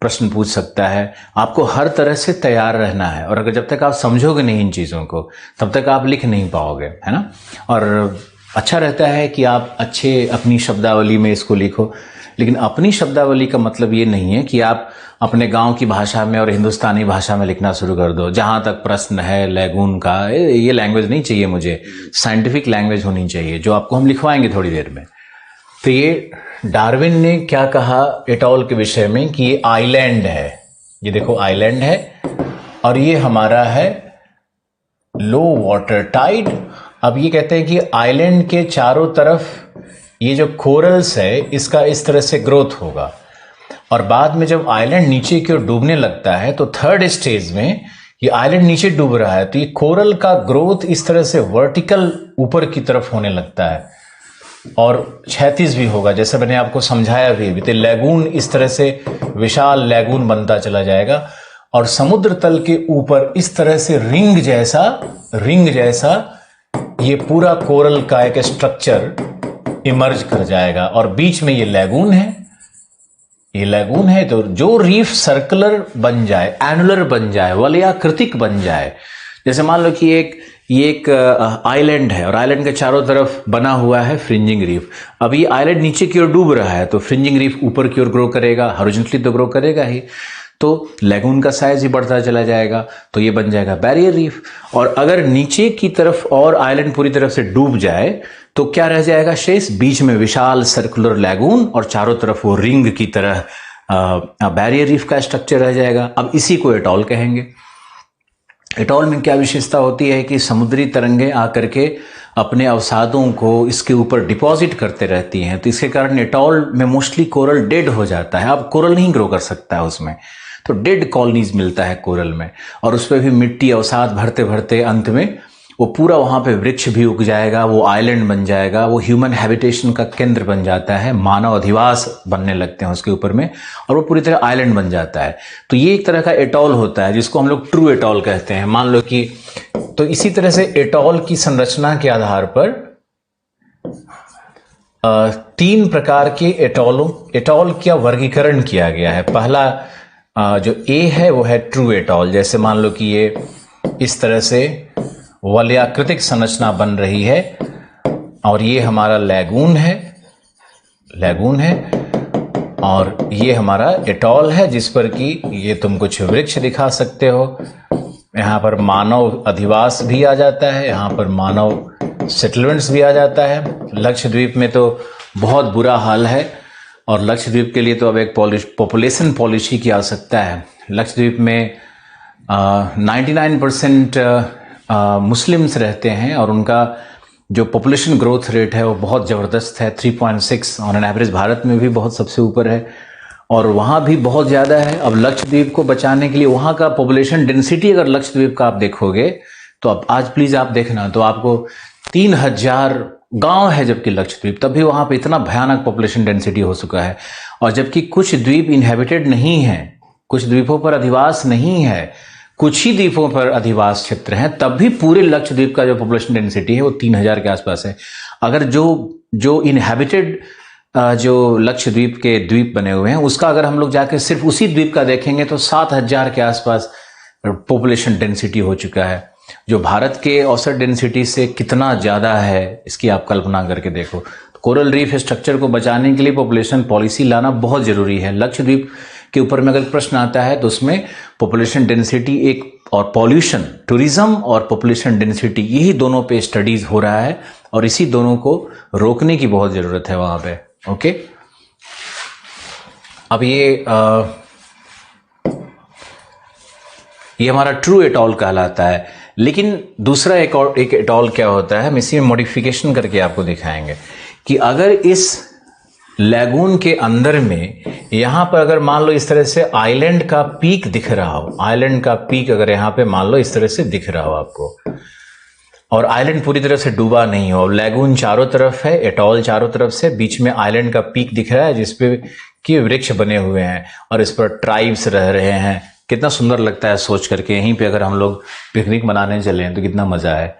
प्रश्न पूछ सकता है। आपको हर तरह से तैयार रहना है, और अगर जब तक आप समझोगे नहीं इन चीज़ों को तब तक आप लिख नहीं पाओगे, है ना। और अच्छा रहता है कि आप अच्छे अपनी शब्दावली में इसको लिखो, लेकिन अपनी शब्दावली का मतलब ये नहीं है कि आप अपने गांव की भाषा में और हिंदुस्तानी भाषा में लिखना शुरू कर दो। जहां तक प्रश्न है लैगून का, ये लैंग्वेज नहीं चाहिए मुझे, साइंटिफिक लैंग्वेज होनी चाहिए जो आपको हम लिखवाएंगे थोड़ी देर में। तो ये डार्विन ने क्या कहा एटॉल के विषय में कि ये आइलैंड है, ये देखो आइलैंड है, और ये हमारा है लो वाटर टाइड। अब ये कहते हैं कि आइलैंड के चारों तरफ ये जो कोरल्स है इसका इस तरह से ग्रोथ होगा, और बाद में जब आइलैंड नीचे की ओर डूबने लगता है तो थर्ड स्टेज में ये आइलैंड नीचे डूब रहा है तो ये कोरल का ग्रोथ इस तरह से वर्टिकल ऊपर की तरफ होने लगता है और क्षैतिज भी होगा, जैसे मैंने आपको समझाया भी। तो लैगून इस तरह से विशाल लैगून बनता चला जाएगा, और समुद्र तल के ऊपर इस तरह से रिंग जैसा ये पूरा कोरल का एक स्ट्रक्चर इमर्ज कर जाएगा, और बीच में ये लैगून है। ये लैगून है तो जो रीफ सर्कुलर बन जाए, एनुलर बन जाए, वलयाकृतिक बन जाए, जैसे मान लो कि ये एक आइलैंड है और आइलैंड के चारों तरफ बना हुआ है फ्रिंजिंग रीफ। अब ये आइलैंड नीचे की ओर डूब रहा है तो फ्रिंजिंग रीफ ऊपर की ओर ग्रो करेगा, हॉरिजॉन्टली तो ग्रो करेगा ही, तो लैगून का साइज ही बढ़ता चला जाएगा, तो ये बन जाएगा बैरियर रीफ। और अगर नीचे की तरफ और आइलैंड पूरी तरफ से डूब जाए तो क्या रह जाएगा शेष? बीच में विशाल सर्कुलर लैगून और चारों तरफ वो रिंग की तरह बैरियर रीफ का स्ट्रक्चर रह जाएगा। अब इसी को एटॉल कहेंगे। एटॉल में क्या विशेषता होती है कि समुद्री तरंगें आकर के अपने अवसादों को इसके ऊपर डिपॉजिट करते रहती हैं, तो इसके कारण एटॉल में मोस्टली कोरल डेड हो जाता है। अब कोरल नहीं ग्रो कर सकता है उसमें, तो डेड कॉलोनीज मिलता है कोरल में, और उस पर भी मिट्टी अवसाद भरते भरते अंत में वो पूरा वहाँ पे वृक्ष भी उग जाएगा, वो आइलैंड बन जाएगा, वो ह्यूमन हैबिटेशन का केंद्र बन जाता है, मानव अधिवास बनने लगते हैं उसके ऊपर में, और वो पूरी तरह आइलैंड बन जाता है। तो ये एक तरह का एटॉल होता है जिसको हम लोग ट्रू एटॉल कहते हैं। मान लो कि तो इसी तरह से एटॉल की संरचना के आधार पर 3 प्रकार के एटॉल का वर्गीकरण किया गया है। पहला जो ए है वो है ट्रू एटॉल, जैसे मान लो कि ये इस तरह से वलयाकृतिक संरचना बन रही है, और ये हमारा लैगून है, और ये हमारा एटॉल है जिस पर कि ये तुम कुछ वृक्ष दिखा सकते हो। यहाँ पर मानव अधिवास भी आ जाता है, यहाँ पर मानव सेटलमेंट्स भी आ जाता है। लक्षद्वीप में तो बहुत बुरा हाल है, और लक्षद्वीप के लिए तो अब एक पॉपुलेशन पॉलिसी की आवश्यकता है। लक्षद्वीप में 99% मुस्लिम्स रहते हैं, और उनका जो पॉपुलेशन ग्रोथ रेट है वो बहुत ज़बरदस्त है, 3.6 ऑन एन एवरेज। भारत में भी बहुत सबसे ऊपर है, और वहाँ भी बहुत ज़्यादा है। अब लक्षद्वीप को बचाने के लिए वहाँ का पॉपुलेशन डेंसिटी अगर लक्षद्वीप का आप देखोगे तो अब आज प्लीज़ आप देखना, तो आपको 3000 गांव है जबकि लक्षद्वीप, तब भी वहाँ पे इतना भयानक पॉपुलेशन डेंसिटी हो चुका है। और जबकि कुछ द्वीप इनहेबिटेड नहीं है, कुछ द्वीपों पर अधिवास नहीं है, कुछ ही द्वीपों पर अधिवास क्षेत्र हैं, तब भी पूरे लक्षद्वीप का जो पॉपुलेशन डेंसिटी है वो 3000 के आसपास है। अगर जो इनहेबिटेड जो लक्षद्वीप के द्वीप बने हुए हैं उसका अगर हम लोग जाके सिर्फ उसी द्वीप का देखेंगे तो 7000 के आसपास पॉपुलेशन डेंसिटी हो चुका है, जो भारत के औसत डेंसिटी से कितना ज़्यादा है इसकी आप कल्पना करके देखो। कोरल रीफ स्ट्रक्चर को बचाने के लिए पॉपुलेशन पॉलिसी लाना बहुत ज़रूरी है। लक्षद्वीप के ऊपर में अगर प्रश्न आता है तो उसमें पॉपुलेशन डेंसिटी एक, और पॉल्यूशन, टूरिज्म और पॉपुलेशन डेंसिटी, यही दोनों पे स्टडीज हो रहा है, और इसी दोनों को रोकने की बहुत ज़रूरत है वहाँ पे। ओके, अब ये हमारा ट्रू एटॉल कहलाता है। लेकिन दूसरा एक एटॉल क्या होता है, हम इसी में मॉडिफिकेशन करके आपको दिखाएंगे कि अगर इस लैगून के अंदर में यहां पर अगर मान लो इस तरह से आइलैंड का पीक दिख रहा हो, आइलैंड का पीक अगर यहां पे मान लो इस तरह से दिख रहा हो आपको, और आइलैंड पूरी तरह से डूबा नहीं हो, लैगून चारों तरफ है, एटॉल चारों तरफ से, बीच में आइलैंड का पीक दिख रहा है जिसपे कि वृक्ष बने हुए हैं और इस पर ट्राइब्स रह रहे हैं। कितना सुंदर लगता है सोच करके। यहीं पे अगर हम लोग पिकनिक मनाने चले तो कितना मजा है।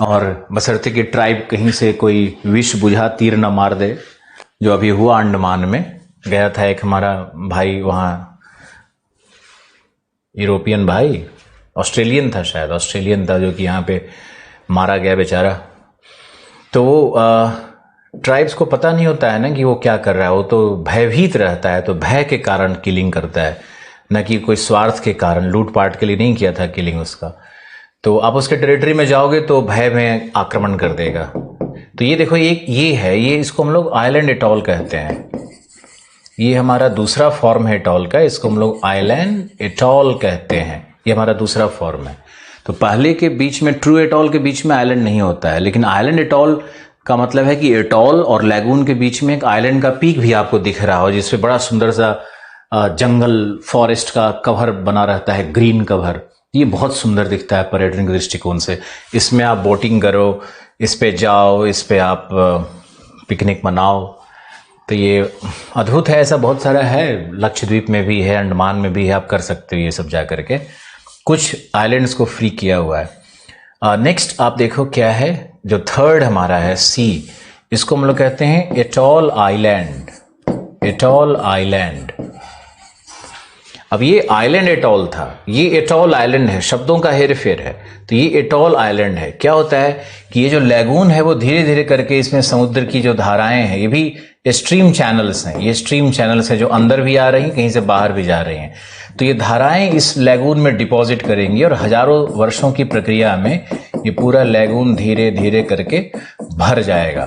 और बशर्ते कि ट्राइब कहीं से कोई विष बुझा तीर न मार दे, जो अभी हुआ अंडमान में। गया था एक हमारा भाई वहाँ, यूरोपियन भाई, ऑस्ट्रेलियन था शायद, ऑस्ट्रेलियन था, जो कि यहाँ पे मारा गया बेचारा। तो वो ट्राइब्स को पता नहीं होता है ना कि वो क्या कर रहा है, वो तो भयभीत रहता है, तो भय के कारण किलिंग करता है, न कि कोई स्वार्थ के कारण। लूटपाट के लिए नहीं किया था किलिंग उसका। तो आप उसके टेरिटरी में जाओगे तो भय में आक्रमण कर देगा। तो ये देखो, ये है, ये इसको हम लोग आइलैंड एटॉल कहते हैं। ये हमारा दूसरा फॉर्म है एटॉल का, इसको हम लोग आइलैंड एटॉल कहते हैं। ये हमारा दूसरा फॉर्म है। तो पहले के बीच में, ट्रू एटॉल के बीच में आइलैंड नहीं होता है, लेकिन आइलैंड एटॉल का मतलब है कि एटॉल और लैगून के बीच में एक आइलैंड का पीक भी आपको दिख रहा हो, जिसपे बड़ा सुंदर सा जंगल, फॉरेस्ट का कवर बना रहता है, ग्रीन कवर। ये बहुत सुंदर दिखता है पर्यटन के दृष्टिकोण से। इसमें आप बोटिंग करो, इस पे जाओ, इस पे आप पिकनिक मनाओ, तो ये अद्भुत है। ऐसा बहुत सारा है, लक्षद्वीप में भी है, अंडमान में भी है, आप कर सकते हो ये सब जा करके। कुछ आइलैंड्स को फ्री किया हुआ है। नेक्स्ट आप देखो क्या है, जो थर्ड हमारा है सी, इसको हम लोग कहते हैं एटॉल आइलैंड। Atoll island. अब ये आइलैंड एटॉल था, ये एटॉल आइलैंड है, शब्दों का हेरफेर है। तो ये एटॉल आइलैंड है। क्या होता है कि ये जो लैगून है वो धीरे धीरे करके इसमें समुद्र की जो धाराएं हैं, ये भी स्ट्रीम चैनल्स हैं, ये स्ट्रीम चैनल्स हैं जो अंदर भी आ रही हैं, कहीं से बाहर भी जा रही हैं। तो ये धाराएं इस लैगून में डिपॉजिट करेंगी और हजारों वर्षों की प्रक्रिया में ये पूरा लैगून धीरे धीरे करके भर जाएगा।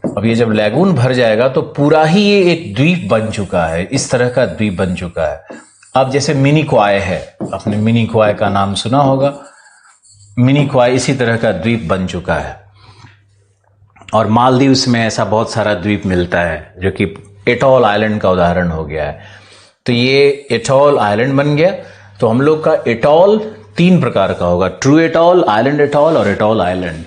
अब ये जब लैगून भर जाएगा तो पूरा ही ये एक द्वीप बन चुका है, इस तरह का द्वीप बन चुका है। अब जैसे मिनी क्वाय है, आपने मिनी क्वाय का नाम सुना होगा, मिनी क्वाय इसी तरह का द्वीप बन चुका है। और मालदीव्स में ऐसा बहुत सारा द्वीप मिलता है जो कि एटॉल आइलैंड का उदाहरण हो गया है। तो ये एटॉल आइलैंड बन गया। तो हम लोग का एटॉल 3 प्रकार का होगा, ट्रू एटॉल, आइलैंड एटॉल और एटॉल आइलैंड।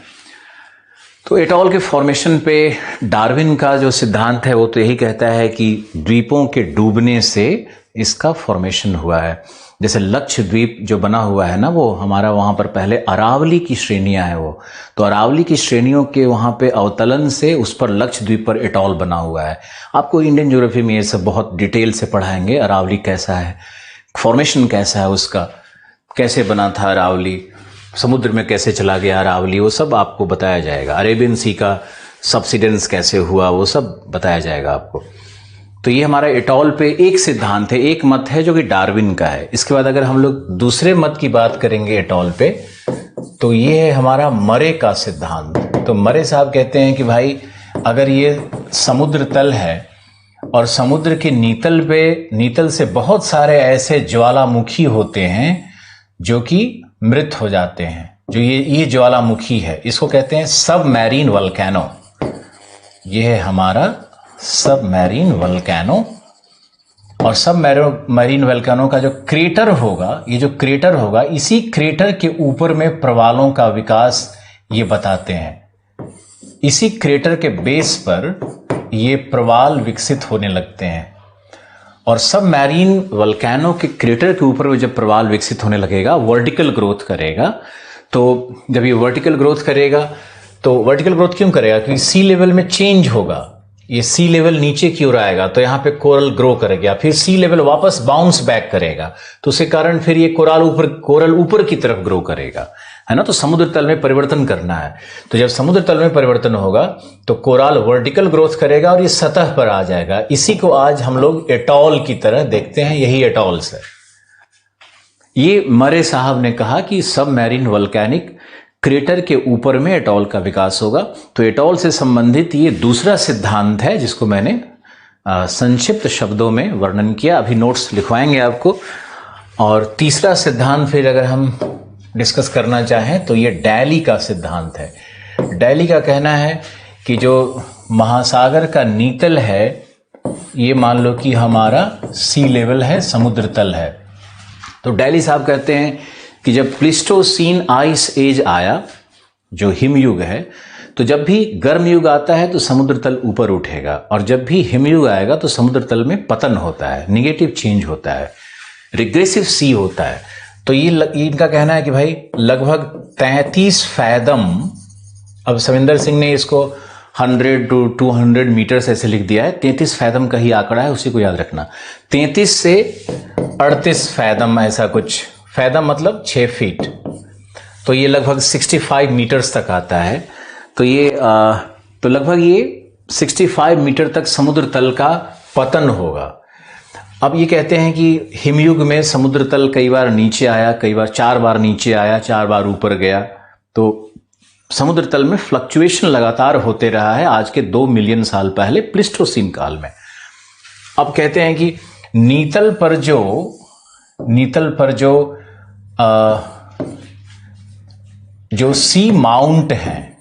तो एटॉल के फॉर्मेशन पे डार्विन का जो सिद्धांत है वो तो यही कहता है कि द्वीपों के डूबने से इसका फॉर्मेशन हुआ है। जैसे लक्षद्वीप जो बना हुआ है ना, वो हमारा वहां पर पहले अरावली की श्रेणियां हैं वो, तो अरावली की श्रेणियों के वहां पे अवतलन से उस पर लक्षद्वीप पर एटॉल बना हुआ है। आपको इंडियन ज्योग्राफी में ये सब बहुत डिटेल से पढ़ाएंगे, अरावली कैसा है, फॉर्मेशन कैसा है उसका, कैसे बना था अरावली, समुद्र में कैसे चला गया अरावली, वो सब आपको बताया जाएगा। अरेबियन सी का सबसिडेंस कैसे हुआ, वो सब बताया जाएगा आपको। तो ये हमारा एटॉल पे एक सिद्धांत है, एक मत है जो कि डार्विन का है। इसके बाद अगर हम लोग दूसरे मत की बात करेंगे एटॉल पे, तो ये है हमारा मरे का सिद्धांत। तो मरे साहब कहते हैं कि भाई अगर ये समुद्र तल है और समुद्र के नीतल से बहुत सारे ऐसे ज्वालामुखी होते हैं जो कि मृत हो जाते हैं, जो ये ज्वालामुखी है, इसको कहते हैं सबमैरीन वल्केनो। ये है हमारा सबमैरीन वल्केनो। और सबमरीन वल्केनो का जो क्रेटर होगा, ये जो क्रेटर होगा, इसी क्रेटर के ऊपर में प्रवालों का विकास ये बताते हैं। इसी क्रेटर के बेस पर ये प्रवाल विकसित होने लगते हैं। और सबमरीन वल्केनो के क्रेटर के ऊपर में जब प्रवाल विकसित होने लगेगा, वर्टिकल ग्रोथ करेगा। तो जब ये वर्टिकल ग्रोथ करेगा, तो वर्टिकल ग्रोथ क्यों करेगा? क्योंकि सी लेवल में चेंज होगा, ये सी लेवल नीचे की ओर आएगा तो यहाँ पे कोरल ग्रो करेगा, फिर सी लेवल वापस बाउंस बैक करेगा, तो उसके कारण फिर ये कोरल ऊपर की तरफ ग्रो करेगा, है ना। तो समुद्र तल में परिवर्तन करना है, तो जब समुद्र तल में परिवर्तन होगा तो कोरल वर्टिकल ग्रोथ करेगा और ये सतह पर आ जाएगा। इसी को आज हम लोग एटॉल की तरह देखते हैं, यही एटॉल्स है। ये मरे साहब ने कहा कि सबमरीन वल्केनिक क्रेटर के ऊपर में एटॉल का विकास होगा। तो एटॉल से संबंधित ये दूसरा सिद्धांत है जिसको मैंने संक्षिप्त शब्दों में वर्णन किया, अभी नोट्स लिखवाएंगे आपको। और तीसरा सिद्धांत फिर अगर हम डिस्कस करना चाहें तो ये डैली का सिद्धांत है। डैली का कहना है कि जो महासागर का नीतल है ये मान लो कि हमारा सी लेवल है, समुद्र तल है। तो डेली साहब कहते हैं कि जब प्लिस्टोसीन आइस एज आया, जो हिमयुग है, तो जब भी गर्म युग आता है तो समुद्र तल ऊपर उठेगा, और जब भी हिमयुग आएगा तो समुद्र तल में पतन होता है, निगेटिव चेंज होता है, रिग्रेसिव सी होता है। तो ये इनका कहना है कि भाई लगभग 33 फैदम, अब सविंदर सिंह ने इसको 100 to 200 मीटर्स ऐसे लिख दिया है, 33 फैदम का ही आंकड़ा है, उसी को याद रखना। 33 से 38 फैदम, ऐसा कुछ, फैदम मतलब 6 फीट, तो ये लगभग 65 मीटर्स तक आता है। तो ये तो लगभग ये 65 मीटर तक समुद्र तल का पतन होगा। अब ये कहते हैं कि हिमयुग में समुद्र तल कई बार नीचे आया, कई बार 4 बार नीचे आया, 4 बार ऊपर गया, तो समुद्र तल में फ्लक्चुएशन लगातार होते रहा है आज के 2 मिलियन साल पहले प्लिस्टोसीन काल में। अब कहते हैं कि नीतल पर जो सी माउंट है,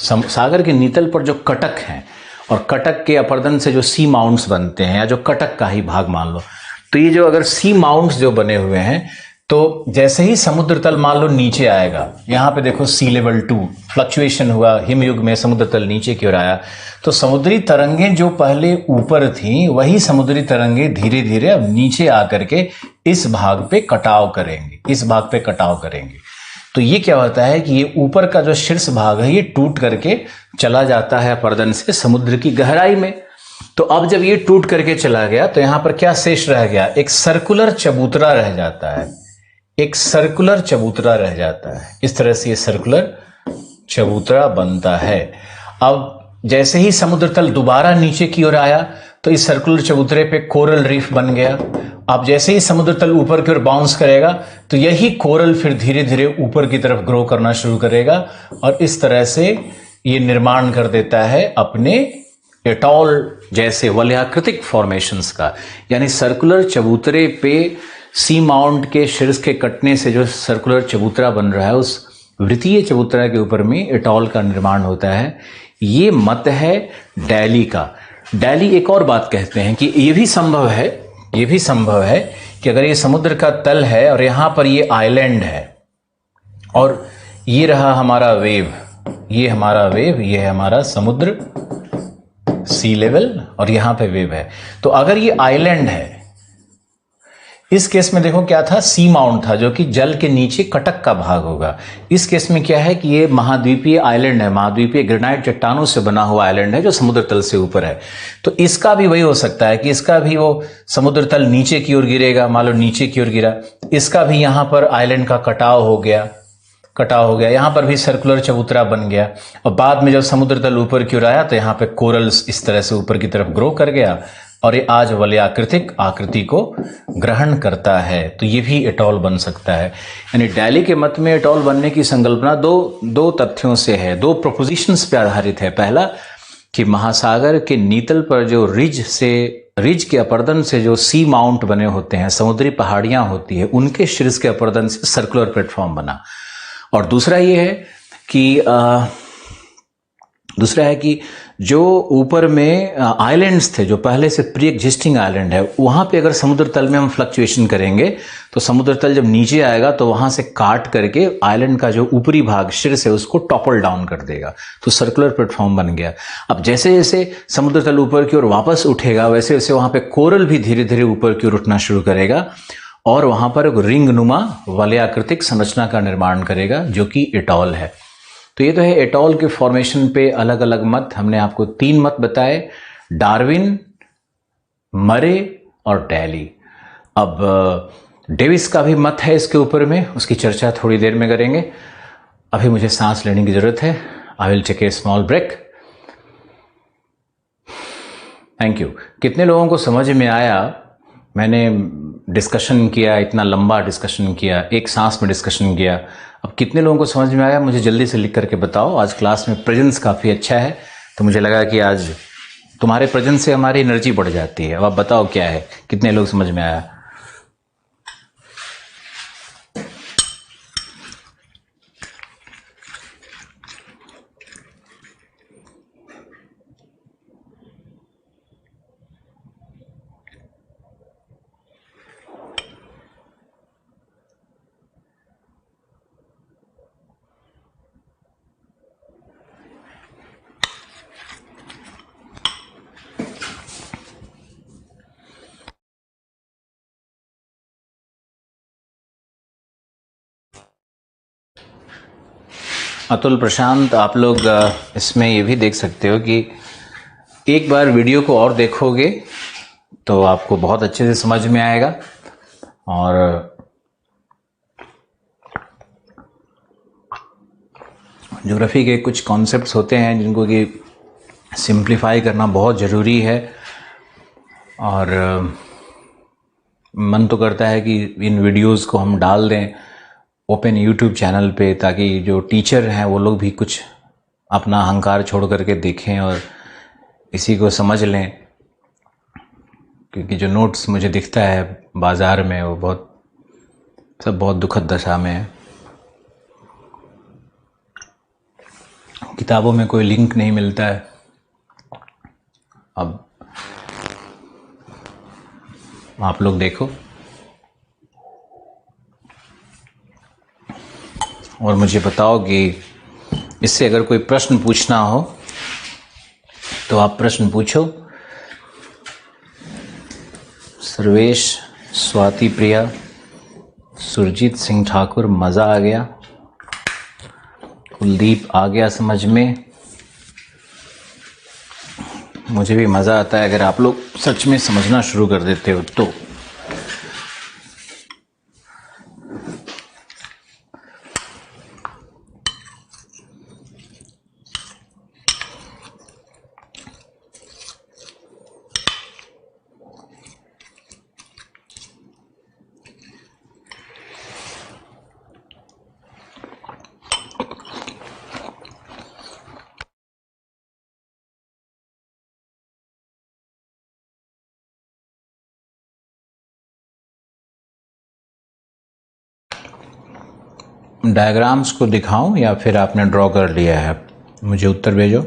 सागर के नीतल पर जो कटक हैं, और कटक के अपर्दन से जो सी माउंट्स बनते हैं, या जो कटक का ही भाग मान लो, तो ये जो अगर सी माउंट्स जो बने हुए हैं, तो जैसे ही समुद्र तल मान लो नीचे आएगा, यहां पे देखो सी लेवल 2 फ्लक्चुएशन हुआ, हिमयुग में समुद्र तल नीचे की ओर आया, तो समुद्री तरंगें जो पहले ऊपर थी, वही समुद्री तरंगें धीरे धीरे अब नीचे आकर के इस भाग पे कटाव करेंगे। तो ये क्या होता है कि ये ऊपर का जो शीर्ष भाग है, ये टूट करके चला जाता है अपर्दन से समुद्र की गहराई में। तो अब जब ये टूट करके चला गया, तो यहां पर क्या शेष रह गया? एक सर्कुलर चबूतरा रह जाता है, इस तरह से ये सर्कुलर चबूतरा बनता है। अब जैसे ही समुद्र तल दोबारा नीचे की ओर आया, तो इस सर्कुलर चबूतरे पे कोरल रीफ बन गया। अब जैसे ही समुद्र तल ऊपर की ओर बाउंस करेगा, तो यही कोरल फिर धीरे धीरे ऊपर की तरफ ग्रो करना शुरू करेगा, और इस तरह से ये निर्माण कर देता है अपने एटॉल जैसे वलयाकृतिक फॉर्मेशंस का। यानी सर्कुलर चबूतरे पे सी माउंट के शीर्ष के कटने से जो सर्कुलर चबूतरा बन रहा है, उस वृत्तीय चबूतरा के ऊपर में एटॉल का निर्माण होता है। ये मत है डैली का। डैली एक और बात कहते हैं कि ये भी संभव है कि अगर ये समुद्र का तल है और यहां पर ये आइलैंड है, और ये रहा हमारा वेव, ये है हमारा समुद्र सी लेवल, और यहां पे वेव है। तो अगर ये आइलैंड है, इस केस में देखो क्या था, सी माउंट था, जो कि जल के नीचे कटक का भाग होगा। इस केस में क्या है कि ये महाद्वीपीय आइलैंड है, महाद्वीपीय ग्रेनाइट चट्टानों से बना हुआ आइलैंड है, जो समुद्र तल से ऊपर है। तो इसका भी वही हो सकता है कि इसका भी वो समुद्र तल नीचे की ओर गिरेगा, मान लो नीचे की ओर गिरा, इसका भी यहां पर आइलैंड का कटाव हो गया, यहां पर भी सर्कुलर चबूतरा बन गया, और बाद में जब समुद्र तल ऊपर की ओर आया, तो यहां पे कोरल्स इस तरह से ऊपर की तरफ ग्रो कर गया, और ये आज वलयाकृतिक आकृति को ग्रहण करता है। तो ये भी एटॉल बन सकता है। यानी डैली के मत में एटॉल बनने की संकल्पना दो तथ्यों से है, 2 प्रोपोजिशंस पे आधारित है। पहला कि महासागर के नीतल पर जो रिज के अपर्दन से जो सी माउंट बने होते हैं, समुद्री पहाड़ियां होती है, उनके शीर्ष के अपर्दन से सर्कुलर प्लेटफॉर्म बना। और दूसरा है कि जो ऊपर में आइलैंड्स थे, जो पहले से प्री एग्जिस्टिंग आइलैंड है, वहां पे अगर समुद्र तल में हम फ्लक्चुएशन करेंगे, तो समुद्र तल जब नीचे आएगा, तो वहां से काट करके आइलैंड का जो ऊपरी भाग शीर्ष है, उसको टॉपल डाउन कर देगा, तो सर्कुलर प्लेटफॉर्म बन गया। अब जैसे जैसे समुद्र तल ऊपर की ओर वापस उठेगा, वैसे वैसे वहां पे कोरल भी धीरे धीरे ऊपर की ओर उठना शुरू करेगा, और वहां पर एक रिंग नुमा वलयाकृतिक संरचना का निर्माण करेगा, जो कि एटॉल है। तो ये तो है एटॉल के फॉर्मेशन पे अलग अलग मत। हमने आपको 3 मत बताए, डार्विन, मरे और डैली। अब डेविस का भी मत है इसके ऊपर में, उसकी चर्चा थोड़ी देर में करेंगे। अभी मुझे सांस लेने की जरूरत है। I will take a small break. Thank you. कितने लोगों को समझ में आया? मैंने डिस्कशन किया, इतना लंबा डिस्कशन किया, एक सांस में डिस्कशन किया। अब कितने लोगों को समझ में आया, मुझे जल्दी से लिख करके बताओ। आज क्लास में प्रेजेंस काफ़ी अच्छा है, तो मुझे लगा कि आज तुम्हारे प्रेजेंस से हमारी एनर्जी बढ़ जाती है। अब आप बताओ क्या है, कितने लोग समझ में आया? अतुल प्रशांत, आप लोग इसमें ये भी देख सकते हो कि एक बार वीडियो को और देखोगे तो आपको बहुत अच्छे से समझ में आएगा। और ज्योग्राफी के कुछ कॉन्सेप्ट्स होते हैं जिनको कि सिंप्लीफाई करना बहुत ज़रूरी है। और मन तो करता है कि इन वीडियोस को हम डाल दें ओपन यूट्यूब चैनल पे, ताकि जो टीचर हैं वो लोग भी कुछ अपना अहंकार छोड़ करके देखें और इसी को समझ लें। क्योंकि जो नोट्स मुझे दिखता है बाज़ार में वो बहुत दुखद दशा में है। किताबों में कोई लिंक नहीं मिलता है। अब आप लोग देखो और मुझे बताओ कि इससे अगर कोई प्रश्न पूछना हो तो आप प्रश्न पूछो। सर्वेश, स्वाति प्रिया, सुरजीत सिंह ठाकुर, मज़ा आ गया। कुलदीप, आ गया समझ में। मुझे भी मज़ा आता है अगर आप लोग सच में समझना शुरू कर देते हो तो। डायग्राम्स को दिखाऊं या फिर आपने ड्रॉ कर लिया है? मुझे उत्तर भेजो।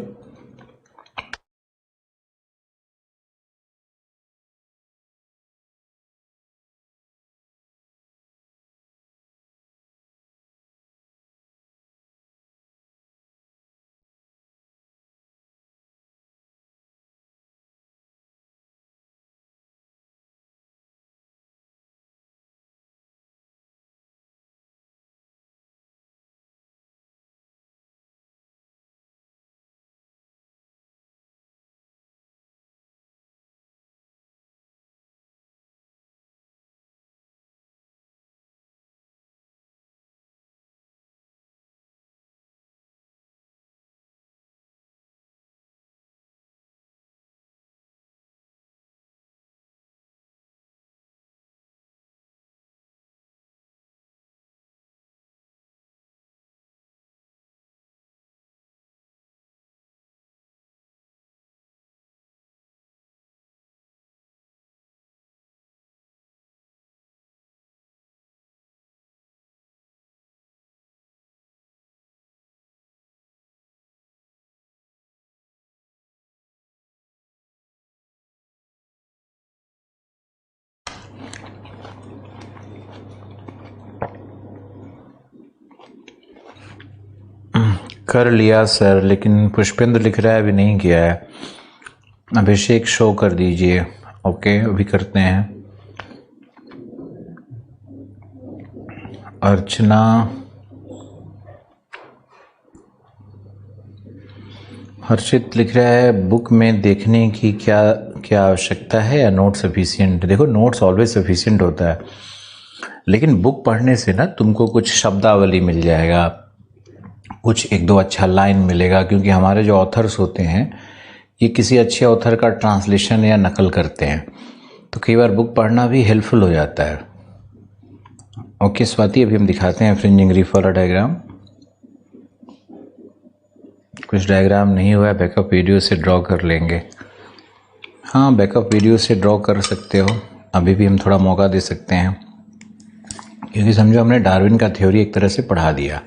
कर लिया सर, लेकिन पुष्पेंद्र लिख रहा है अभी नहीं किया है। अभिषेक, शो कर दीजिए। ओके, अभी करते हैं। अर्चना, हर्षित लिख रहा है बुक में देखने की क्या क्या आवश्यकता है या नोट सफिशिएंट? देखो, नोट्स ऑलवेज सफिशिएंट होता है, लेकिन बुक पढ़ने से ना तुमको कुछ शब्दावली मिल जाएगा, कुछ एक दो अच्छा लाइन मिलेगा। क्योंकि हमारे जो ऑथर्स होते हैं ये किसी अच्छे ऑथर का ट्रांसलेशन या नकल करते हैं, तो कई बार बुक पढ़ना भी हेल्पफुल हो जाता है। ओके स्वाति, अभी हम दिखाते हैं फ्रिंजिंग रीफ वाला डायग्राम। कुछ डायग्राम नहीं हुआ है, बैकअप वीडियो से ड्रॉ कर लेंगे। हाँ, बैकअप वीडियो से ड्रॉ कर सकते हो, अभी भी हम थोड़ा मौका दे सकते हैं। क्योंकि समझो हमने डार्विन का थ्योरी एक तरह से पढ़ा दिया।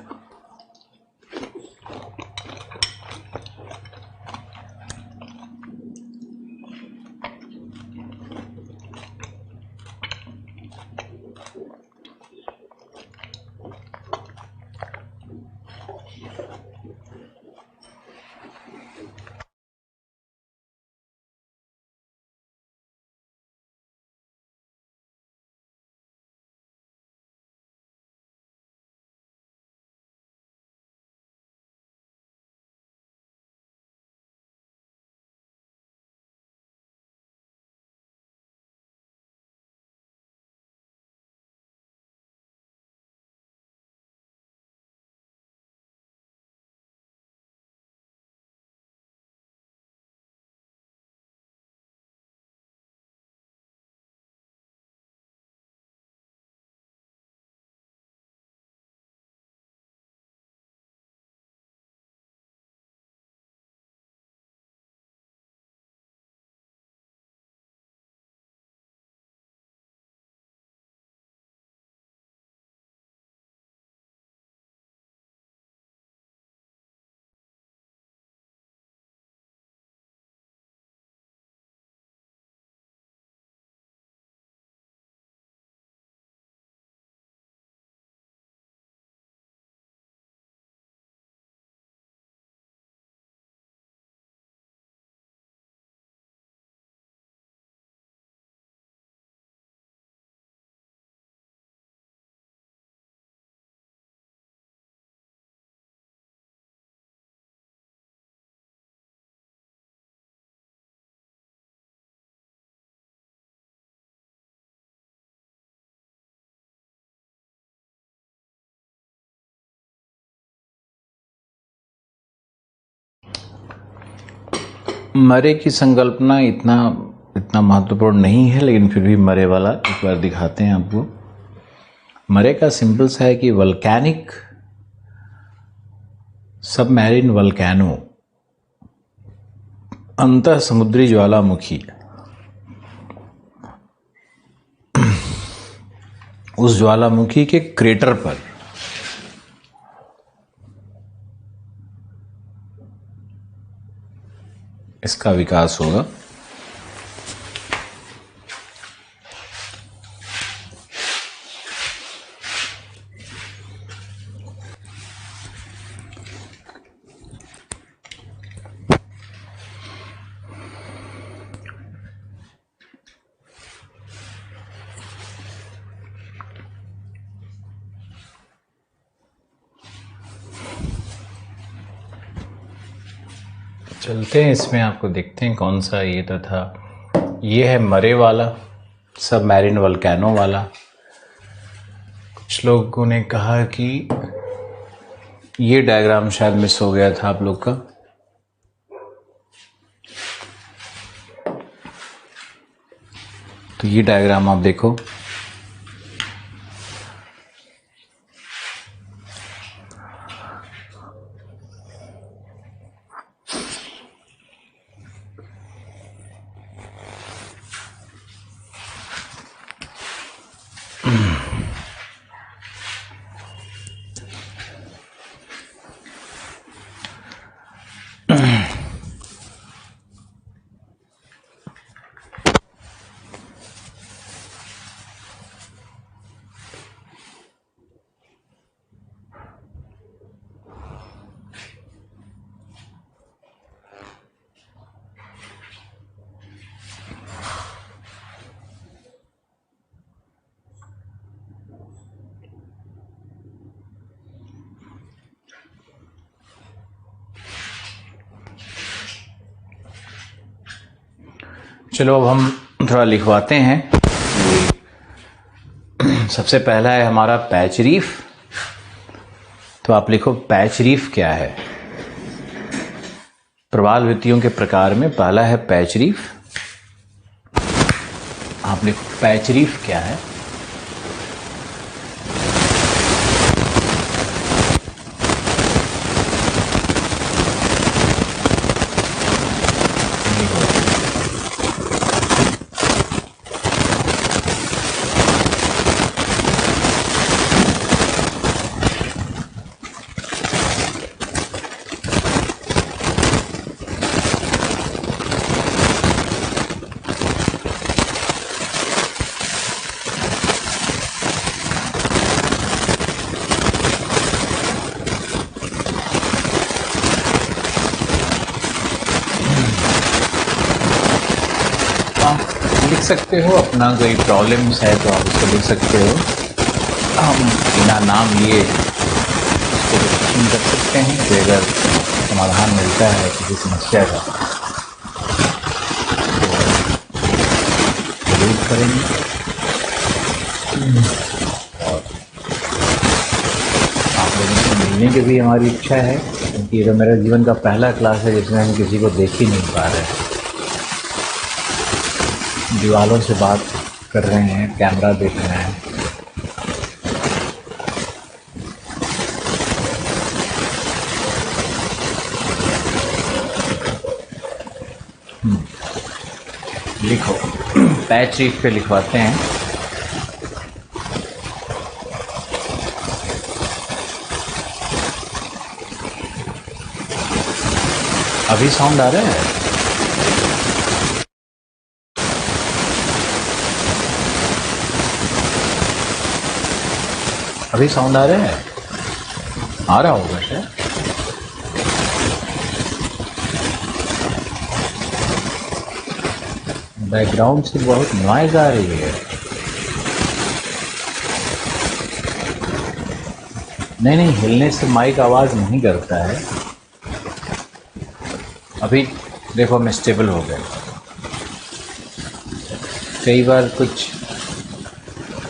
मरे की संकल्पना इतना इतना महत्वपूर्ण नहीं है, लेकिन फिर भी मरे वाला एक बार दिखाते हैं आपको। मरे का सिंपल सा है कि वल्कैनिक सबमरीन वल्कैनो, अंतः समुद्री ज्वालामुखी, उस ज्वालामुखी के क्रेटर पर इसका विकास होगा। चलते हैं इसमें, आपको देखते हैं कौन सा ये था। ये है मरे वाला, सबमरीन वल्कैनो वाला। कुछ लोगों ने कहा कि ये डायग्राम शायद मिस हो गया था आप लोग का। तो ये डायग्राम आप देखो। चलो अब हम थोड़ा लिखवाते हैं। सबसे पहला है हमारा पैच रीफ। तो आप लिखो पैच रीफ क्या है। प्रवाल वित्तियों के प्रकार में पहला है पैच रीफ। आप लिखो पैच रीफ क्या है। लिख सकते हो, अपना कोई प्रॉब्लम्स है तो आप उसको लिख सकते हो। हम बिना नाम लिए उसको डिस्कशन कर सकते हैं कि अगर समाधान मिलता है किसी समस्या का तो जरूर करेंगे। और आप लोगों से मिलने की भी हमारी इच्छा है, क्योंकि ये तो मेरा जीवन का पहला क्लास है जिसमें हम किसी को देख ही नहीं पा रहे हैं। दीवारों से बात कर रहे हैं, कैमरा देख रहे हैं। लिखो पैच रीफ पे लिखवाते हैं। अभी साउंड आ रहा है? अभी साउंड आ रहा है? आ रहा होगा क्या? बैकग्राउंड से बहुत नॉइज आ रही है। नहीं नहीं, हिलने से माइक आवाज़ नहीं करता है। अभी देखो मैं स्टेबल हो गया। कई बार कुछ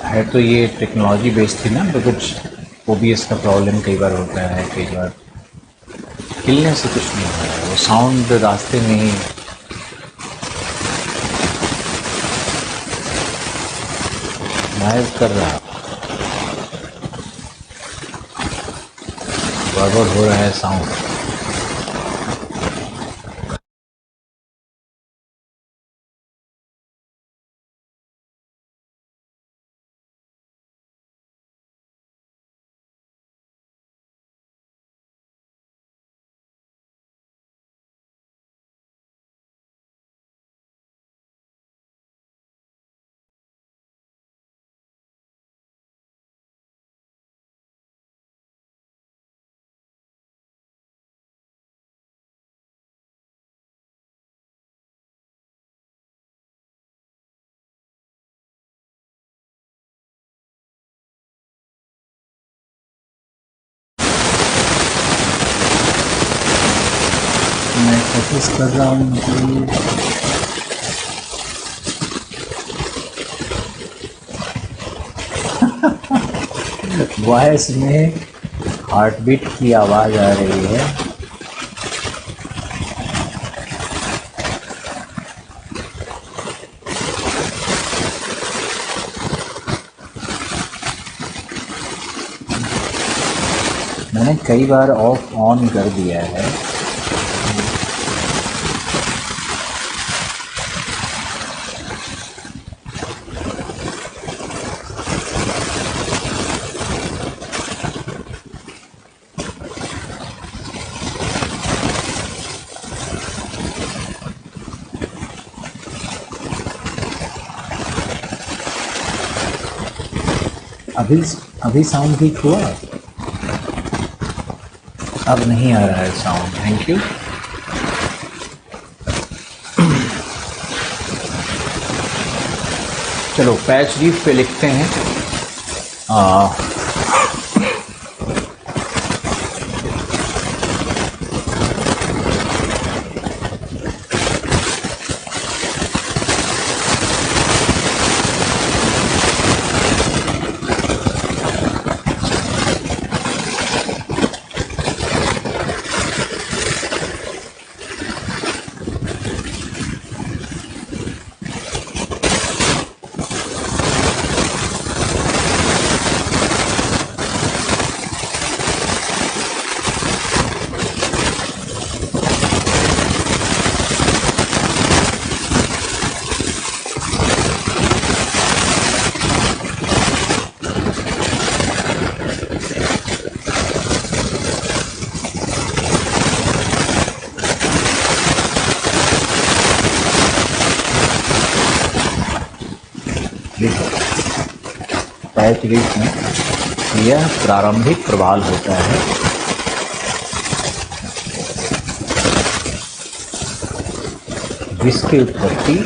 है तो ये टेक्नोलॉजी बेस्ड थी ना, तो कुछ OBS का प्रॉब्लम कई बार होता है, कई बार हिलने से कुछ नहीं हो रहा है, वो साउंड रास्ते में ही लाइव कर रहा, गड़बड़ हो रहा है साउंड। मैं कोशिश कर रहा हूँ कि वॉइस में हार्ट बीट की आवाज़ आ रही है। मैंने कई बार ऑफ ऑन कर दिया है। अभी साउंड ठीक हुआ? अब नहीं आ रहा है साउंड। Thank you. चलो पैच रीफ पे लिखते हैं। पैच रीफ में यह प्रारंभिक प्रवाल होता है। जिसकी उत्पत्ति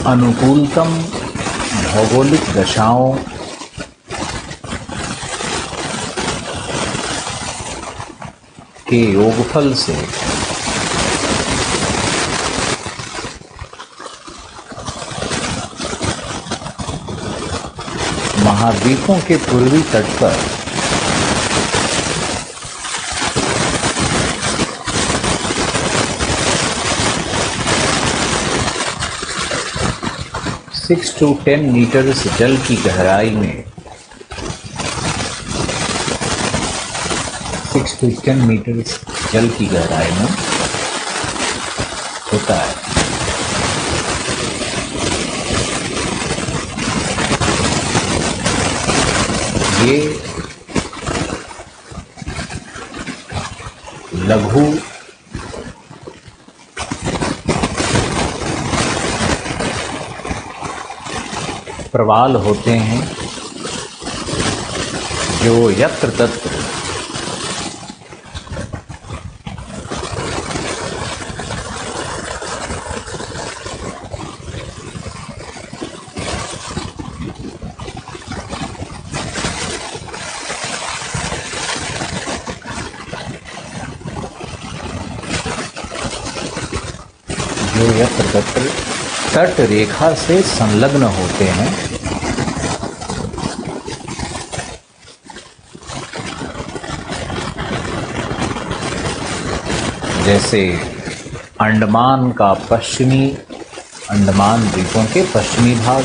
अनुकूलतम भौगोलिक दशाओं के योगफल से महाद्वीपों के पूर्वी तट पर सिक्स to 10 मीटर जल की गहराई में 6 to 10 मीटर जल की गहराई में होता है। ये लघु प्रवाल होते हैं जो यत्र तत्र जो यत्र तत्र तट रेखा से संलग्न होते हैं, जैसे अंडमान द्वीपों के पश्चिमी भाग,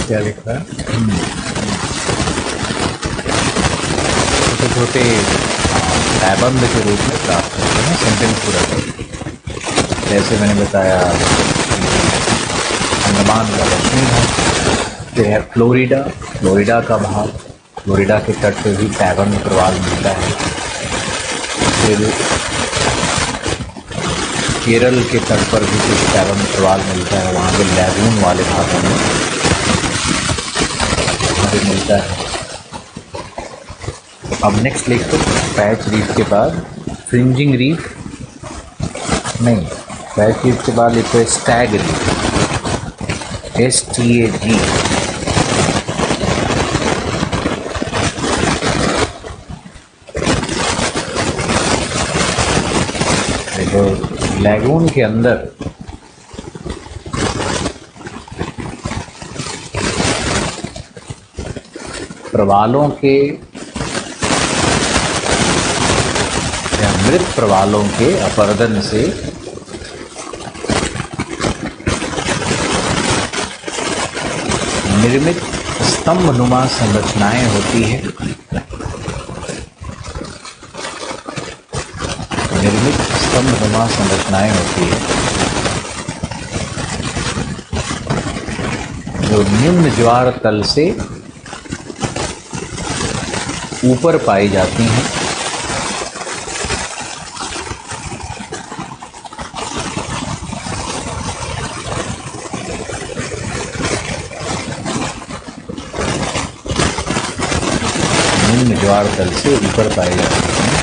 क्या लिख रहा है, छोटे छोटे पैबंद के रूप में प्राप्त होते हैं सेंटेंस पूरा करके। जैसे मैंने बताया अंडमान का पश्चिमी भाग, फिर है फ्लोरिडा का भाग, फ्लोरिडा के तट पे भी पैबंद प्रवाल मिलता है। फिर केरल के तट पर भी कुछ पैबंद प्रवाल मिलता है, वहाँ के लैगून वाले भागों में मिलता है। अब नेक्स्ट लिखते पैच रीफ के बाद फ्रिंजिंग रीफ, नहीं, पैच रीफ के बाद लिखो स्टैग रीफ, STAG। देखो लैगून के अंदर प्रवालों के या मृत प्रवालों के अपरदन से निर्मित स्तंभनुमा संरचनाएं होती है, जो निम्न ज्वार तल से ऊपर पाई जाती हैं। निम्न ज्वार तल से ऊपर पाई जाती हैं।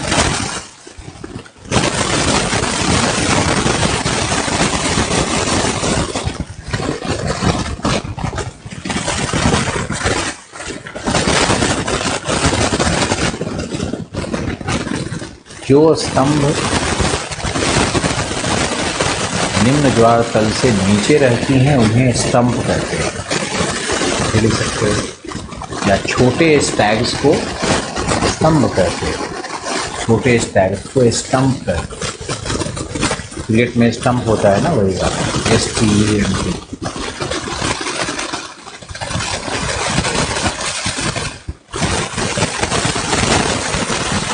जो स्तंभ निम्न ज्वार तल से नीचे रहती हैं उन्हें स्तंभ कहते हैं, लिख सकते हो, या छोटे स्टैग्स को स्तंभ कहते हैं, छोटे स्टैग्स को स्टंप कहते हैं। क्रिकेट में स्टंप होता है ना, वही बात, STAMP।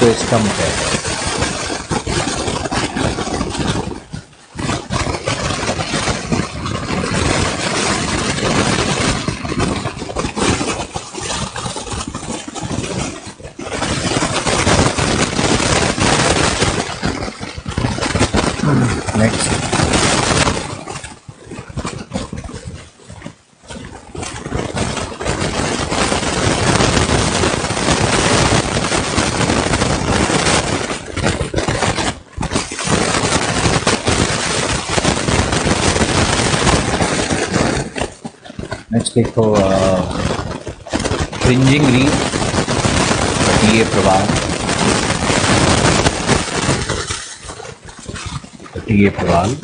तो स्तंभ कहते हैं। Next, देखो फ्रिंजिंग रीफ, तटीय प्रवाल,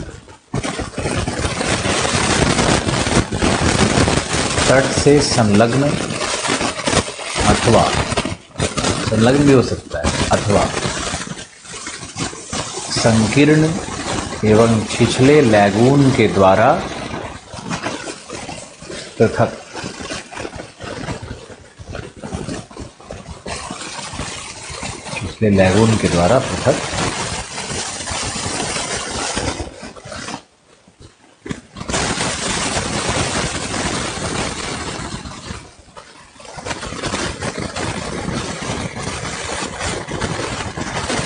तट से संलग्न अथवा संलग्न भी हो सकता है, अथवा संकीर्ण एवं छिछले लैगून के द्वारा पृथक। छिछले लैगून के द्वारा पृथक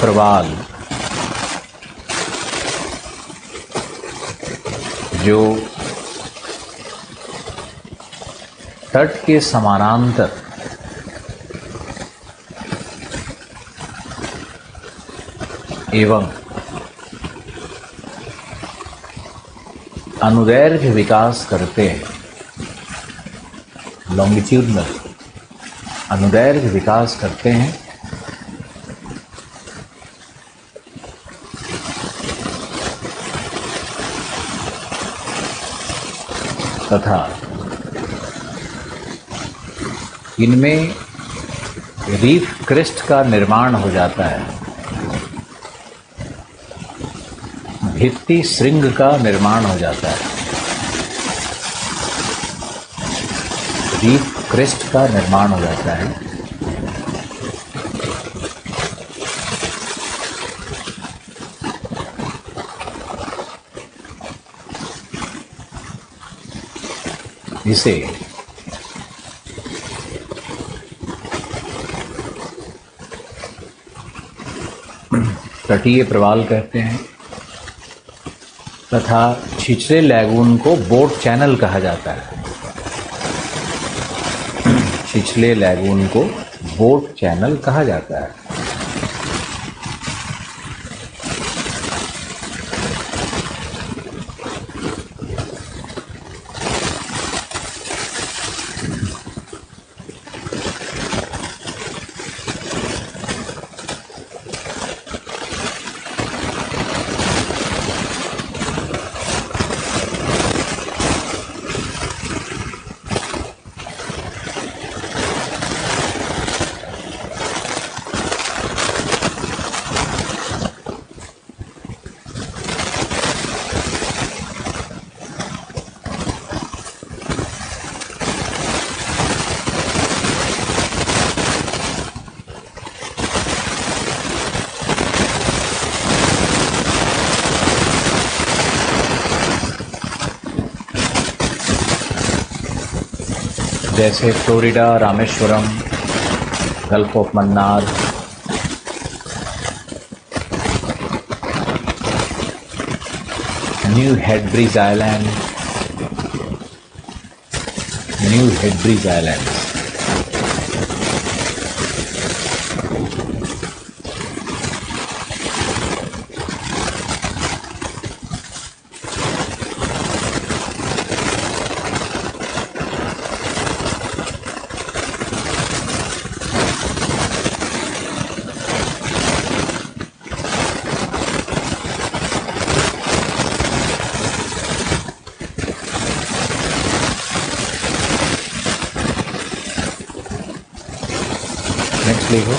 प्रवाल जो तट के समानांतर एवं अनुदैर्घ्य विकास करते हैं, लॉन्गिट्यूडनल अनुदैर्घ्य विकास करते हैं, तथा इनमें रीफ क्रिस्ट का निर्माण हो जाता है, भित्ति श्रृंग का निर्माण हो जाता है, रीफ क्रिस्ट का निर्माण हो जाता है। इसे तटीय प्रवाल कहते हैं तथा छिछले लैगून को बोट चैनल कहा जाता है। छिछले लैगून को बोट चैनल कहा जाता है। जैसे Florida, Rameswaram, Gulf of Mannar, New Hebrides island, next लिखो।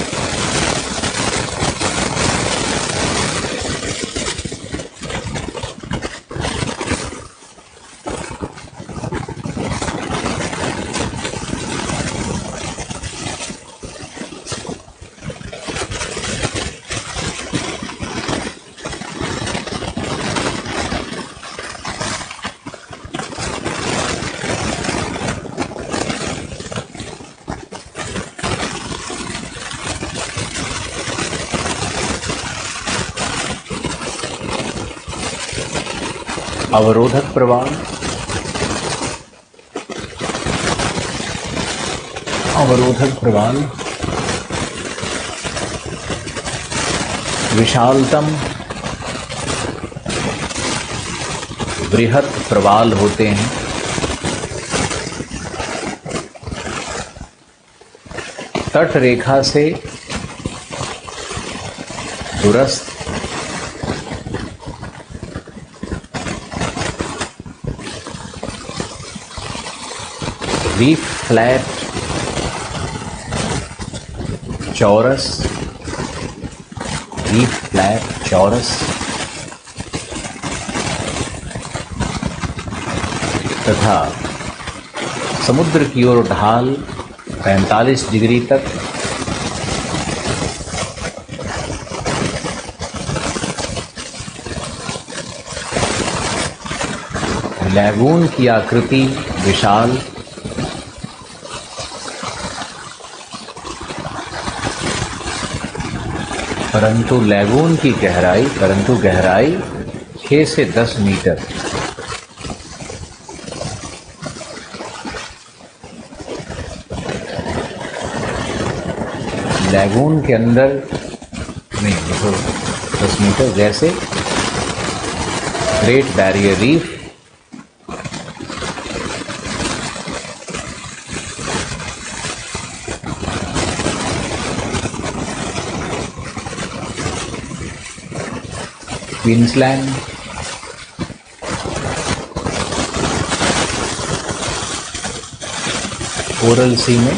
अवरोधक प्रवाल, विशालतम बृहत प्रवाल होते हैं। तट रेखा से दूरस्थ रीफ फ्लैट, चौरस तथा समुद्र की ओर ढाल 45 डिग्री तक लैगून की आकृति विशाल, परंतु गहराई 6 से 10 मीटर। लैगून के अंदर नहीं, देखो 10 मीटर, जैसे Great barrier Reef Queensland, Coral Sea में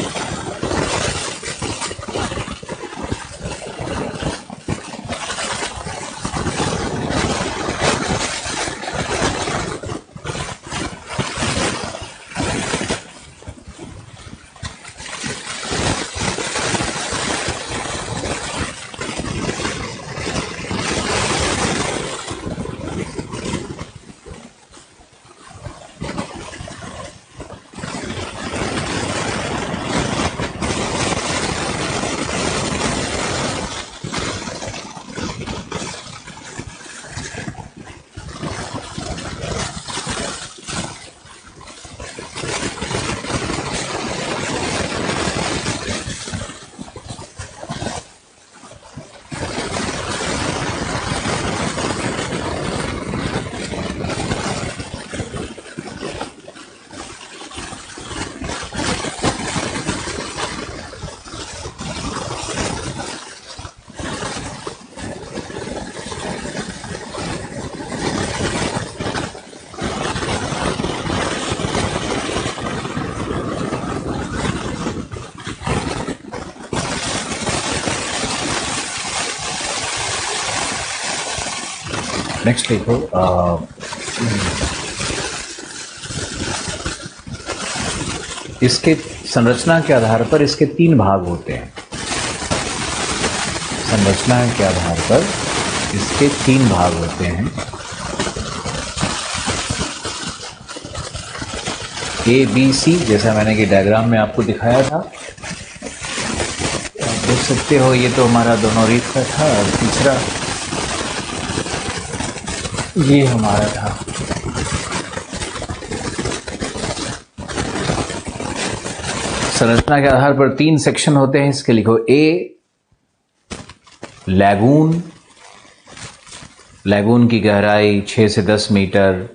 नेक्स्ट देखो, इसके संरचना के आधार पर इसके 3 भाग होते हैं। संरचना के आधार पर इसके 3 भाग होते हैं। ABC, जैसा मैंने कि डायग्राम में आपको दिखाया था, आप देख सकते हो। ये तो हमारा दोनों रीफ का था, और तीसरा ये हमारा था। संरचना के आधार पर 3 सेक्शन होते हैं इसके। लिखो ए लैगून, लैगून की गहराई 6 से 10 मीटर।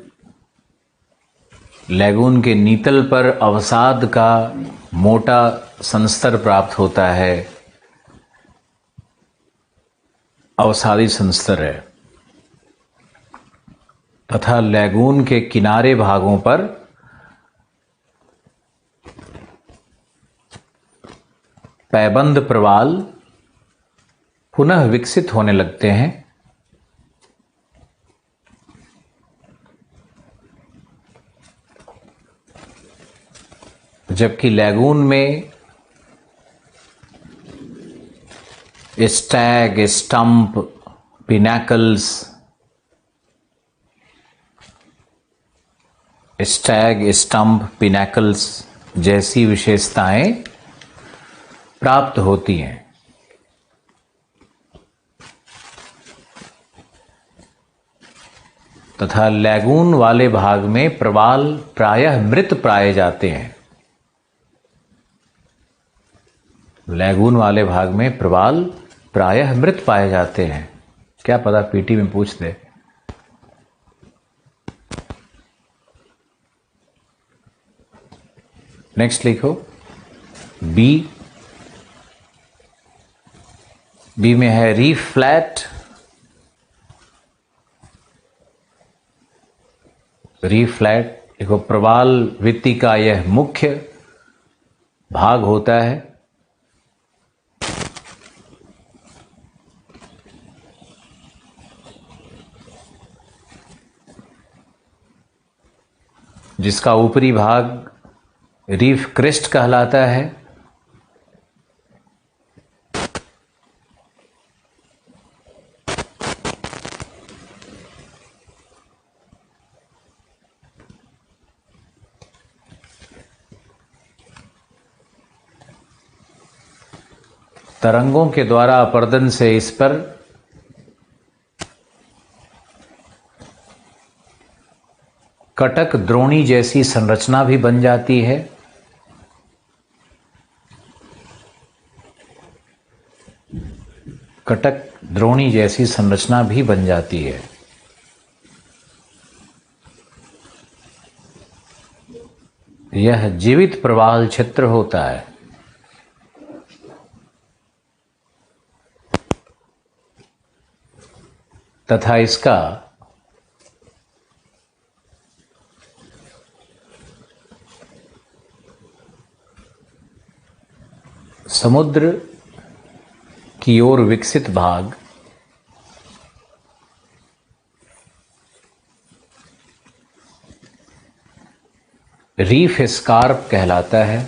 लैगून के नीतल पर अवसाद का मोटा संस्तर प्राप्त होता है, अवसादी संस्तर है। तथा लैगून के किनारे भागों पर पैबंद प्रवाल पुनः विकसित होने लगते हैं, जबकि लैगून में स्टैग, स्टंप, पिनाकल्स, जैसी विशेषताएं प्राप्त होती हैं। तथा लैगून वाले भाग में प्रवाल प्रायः मृत पाए जाते हैं। लैगून वाले भाग में प्रवाल प्रायः मृत पाए जाते हैं। क्या पता पीटी में पूछ दे। नेक्स्ट लिखो बी। बी में है रीफ फ्लैट। रीफ फ्लैट देखो, प्रवाल भित्ति का यह मुख्य भाग होता है। जिसका ऊपरी भाग रीफ क्रेस्ट कहलाता है। तरंगों के द्वारा अपर्दन से इस पर कटक द्रोणी जैसी संरचना भी बन जाती है। कटक द्रोणी जैसी संरचना भी बन जाती है। यह जीवित प्रवाल क्षेत्र होता है। तथा इसका समुद्र की ओर विकसित भाग रीफ स्कार्प कहलाता है।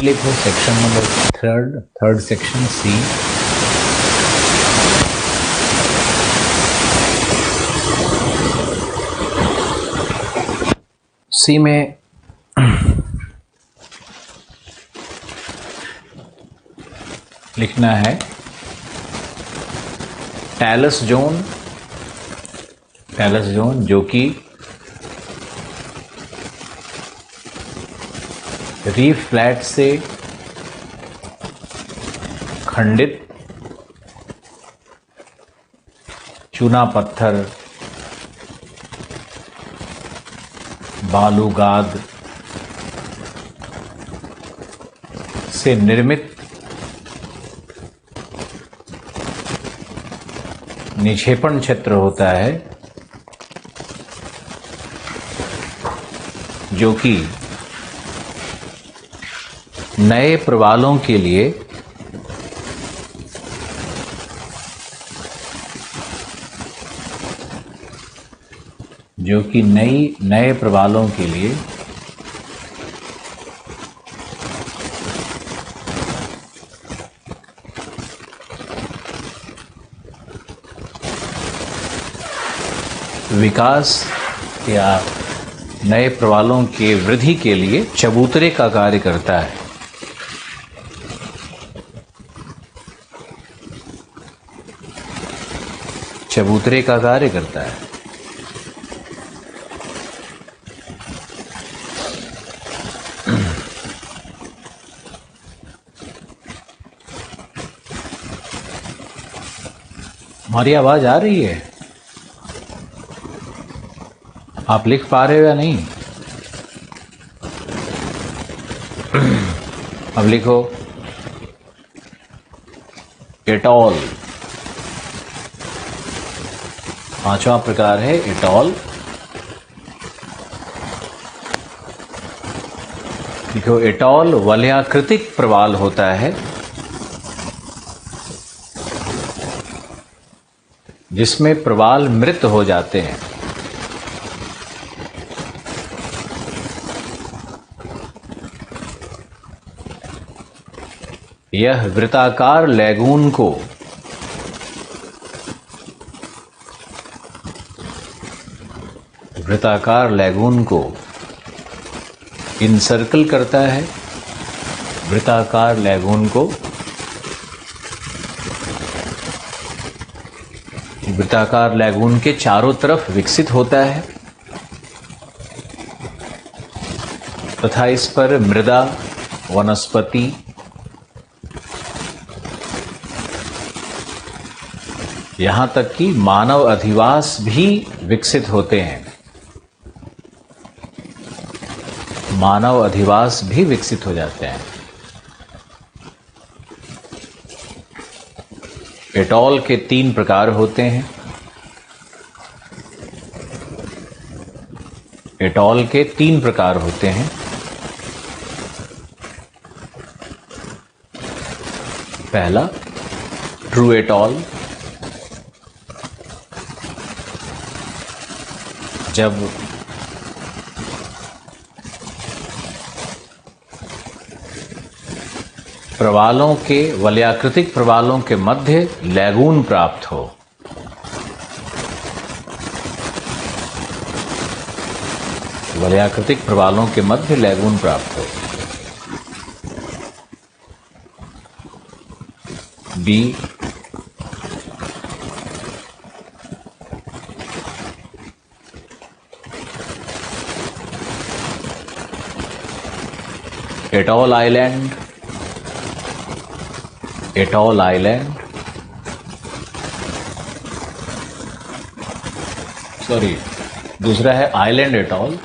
लिखो section number third section C. C में लिखना है टैलस जोन जो कि रीफ फ्लैट से खंडित चूना पत्थर, बालूगाद से निर्मित निक्षेपण क्षेत्र होता है, जो कि नए प्रवालों के लिए नए प्रवालों के लिए विकास या नए प्रवालों के वृद्धि के लिए चबूतरे का कार्य करता है। चबूतरे का कार्य करता है। हमारी आवाज आ रही है? आप लिख पा रहे हो या नहीं? अब लिखो एटॉल। पांचवा प्रकार है एटॉल। देखो एटॉल वलयाकृतिक प्रवाल होता है, जिसमें प्रवाल मृत हो जाते हैं। यह वृत्ताकार लैगून को वृत्ताकार लैगून को इनसर्कल करता है, वृत्ताकार लैगून को वृत्ताकार लैगून के चारों तरफ विकसित होता है तथा इस पर मृदा, वनस्पति, यहां तक कि मानव अधिवास भी विकसित होते हैं। मानव अधिवास भी विकसित हो जाते हैं। एटॉल के 3 प्रकार होते हैं। एटॉल के 3 प्रकार होते हैं। पहला ट्रू एटॉल, जब प्रवालों के वलयाकृतिक प्रवालों के मध्य लैगून प्राप्त हो। वलयाकृतिक प्रवालों के मध्य लैगून प्राप्त हो। B atoll island, atoll island, sorry, दूसरा है आइलैंड एटॉल,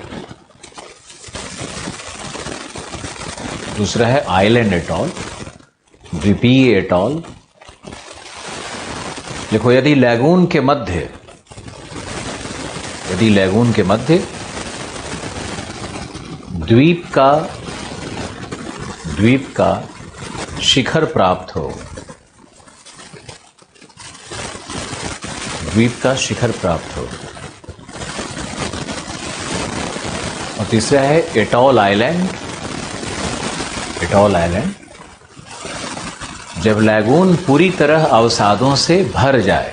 दूसरा है आइलैंड एटॉल, द्वीपीय एटॉल। देखो, यदि लैगून के मध्य द्वीप का शिखर प्राप्त हो, द्वीप का शिखर प्राप्त हो। और तीसरा है एटॉल आइलैंड, एटॉल आइलैंड, जब लैगून पूरी तरह अवसादों से भर जाए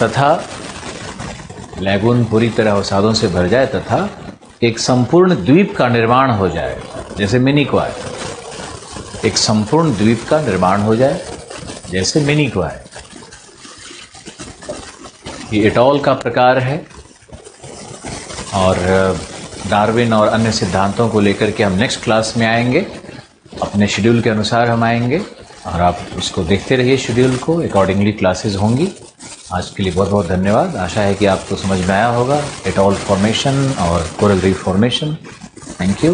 तथा लैगून पूरी तरह अवसादों से भर जाए तथा एक संपूर्ण द्वीप का निर्माण हो जाए, जैसे मिनी क्वाय। एक संपूर्ण द्वीप का निर्माण हो जाए जैसे मिनी क्वाय। ये एटॉल का प्रकार है और डार्विन और अन्य सिद्धांतों को लेकर के हम नेक्स्ट क्लास में आएंगे। अपने शेड्यूल के अनुसार हम आएंगे और आप इसको देखते रहिए। शेड्यूल को अकॉर्डिंगली क्लासेस होंगी। आज के लिए बहुत बहुत धन्यवाद। आशा है कि आपको समझ में आया होगा एटॉल फॉर्मेशन और coral reef formation. Thank you.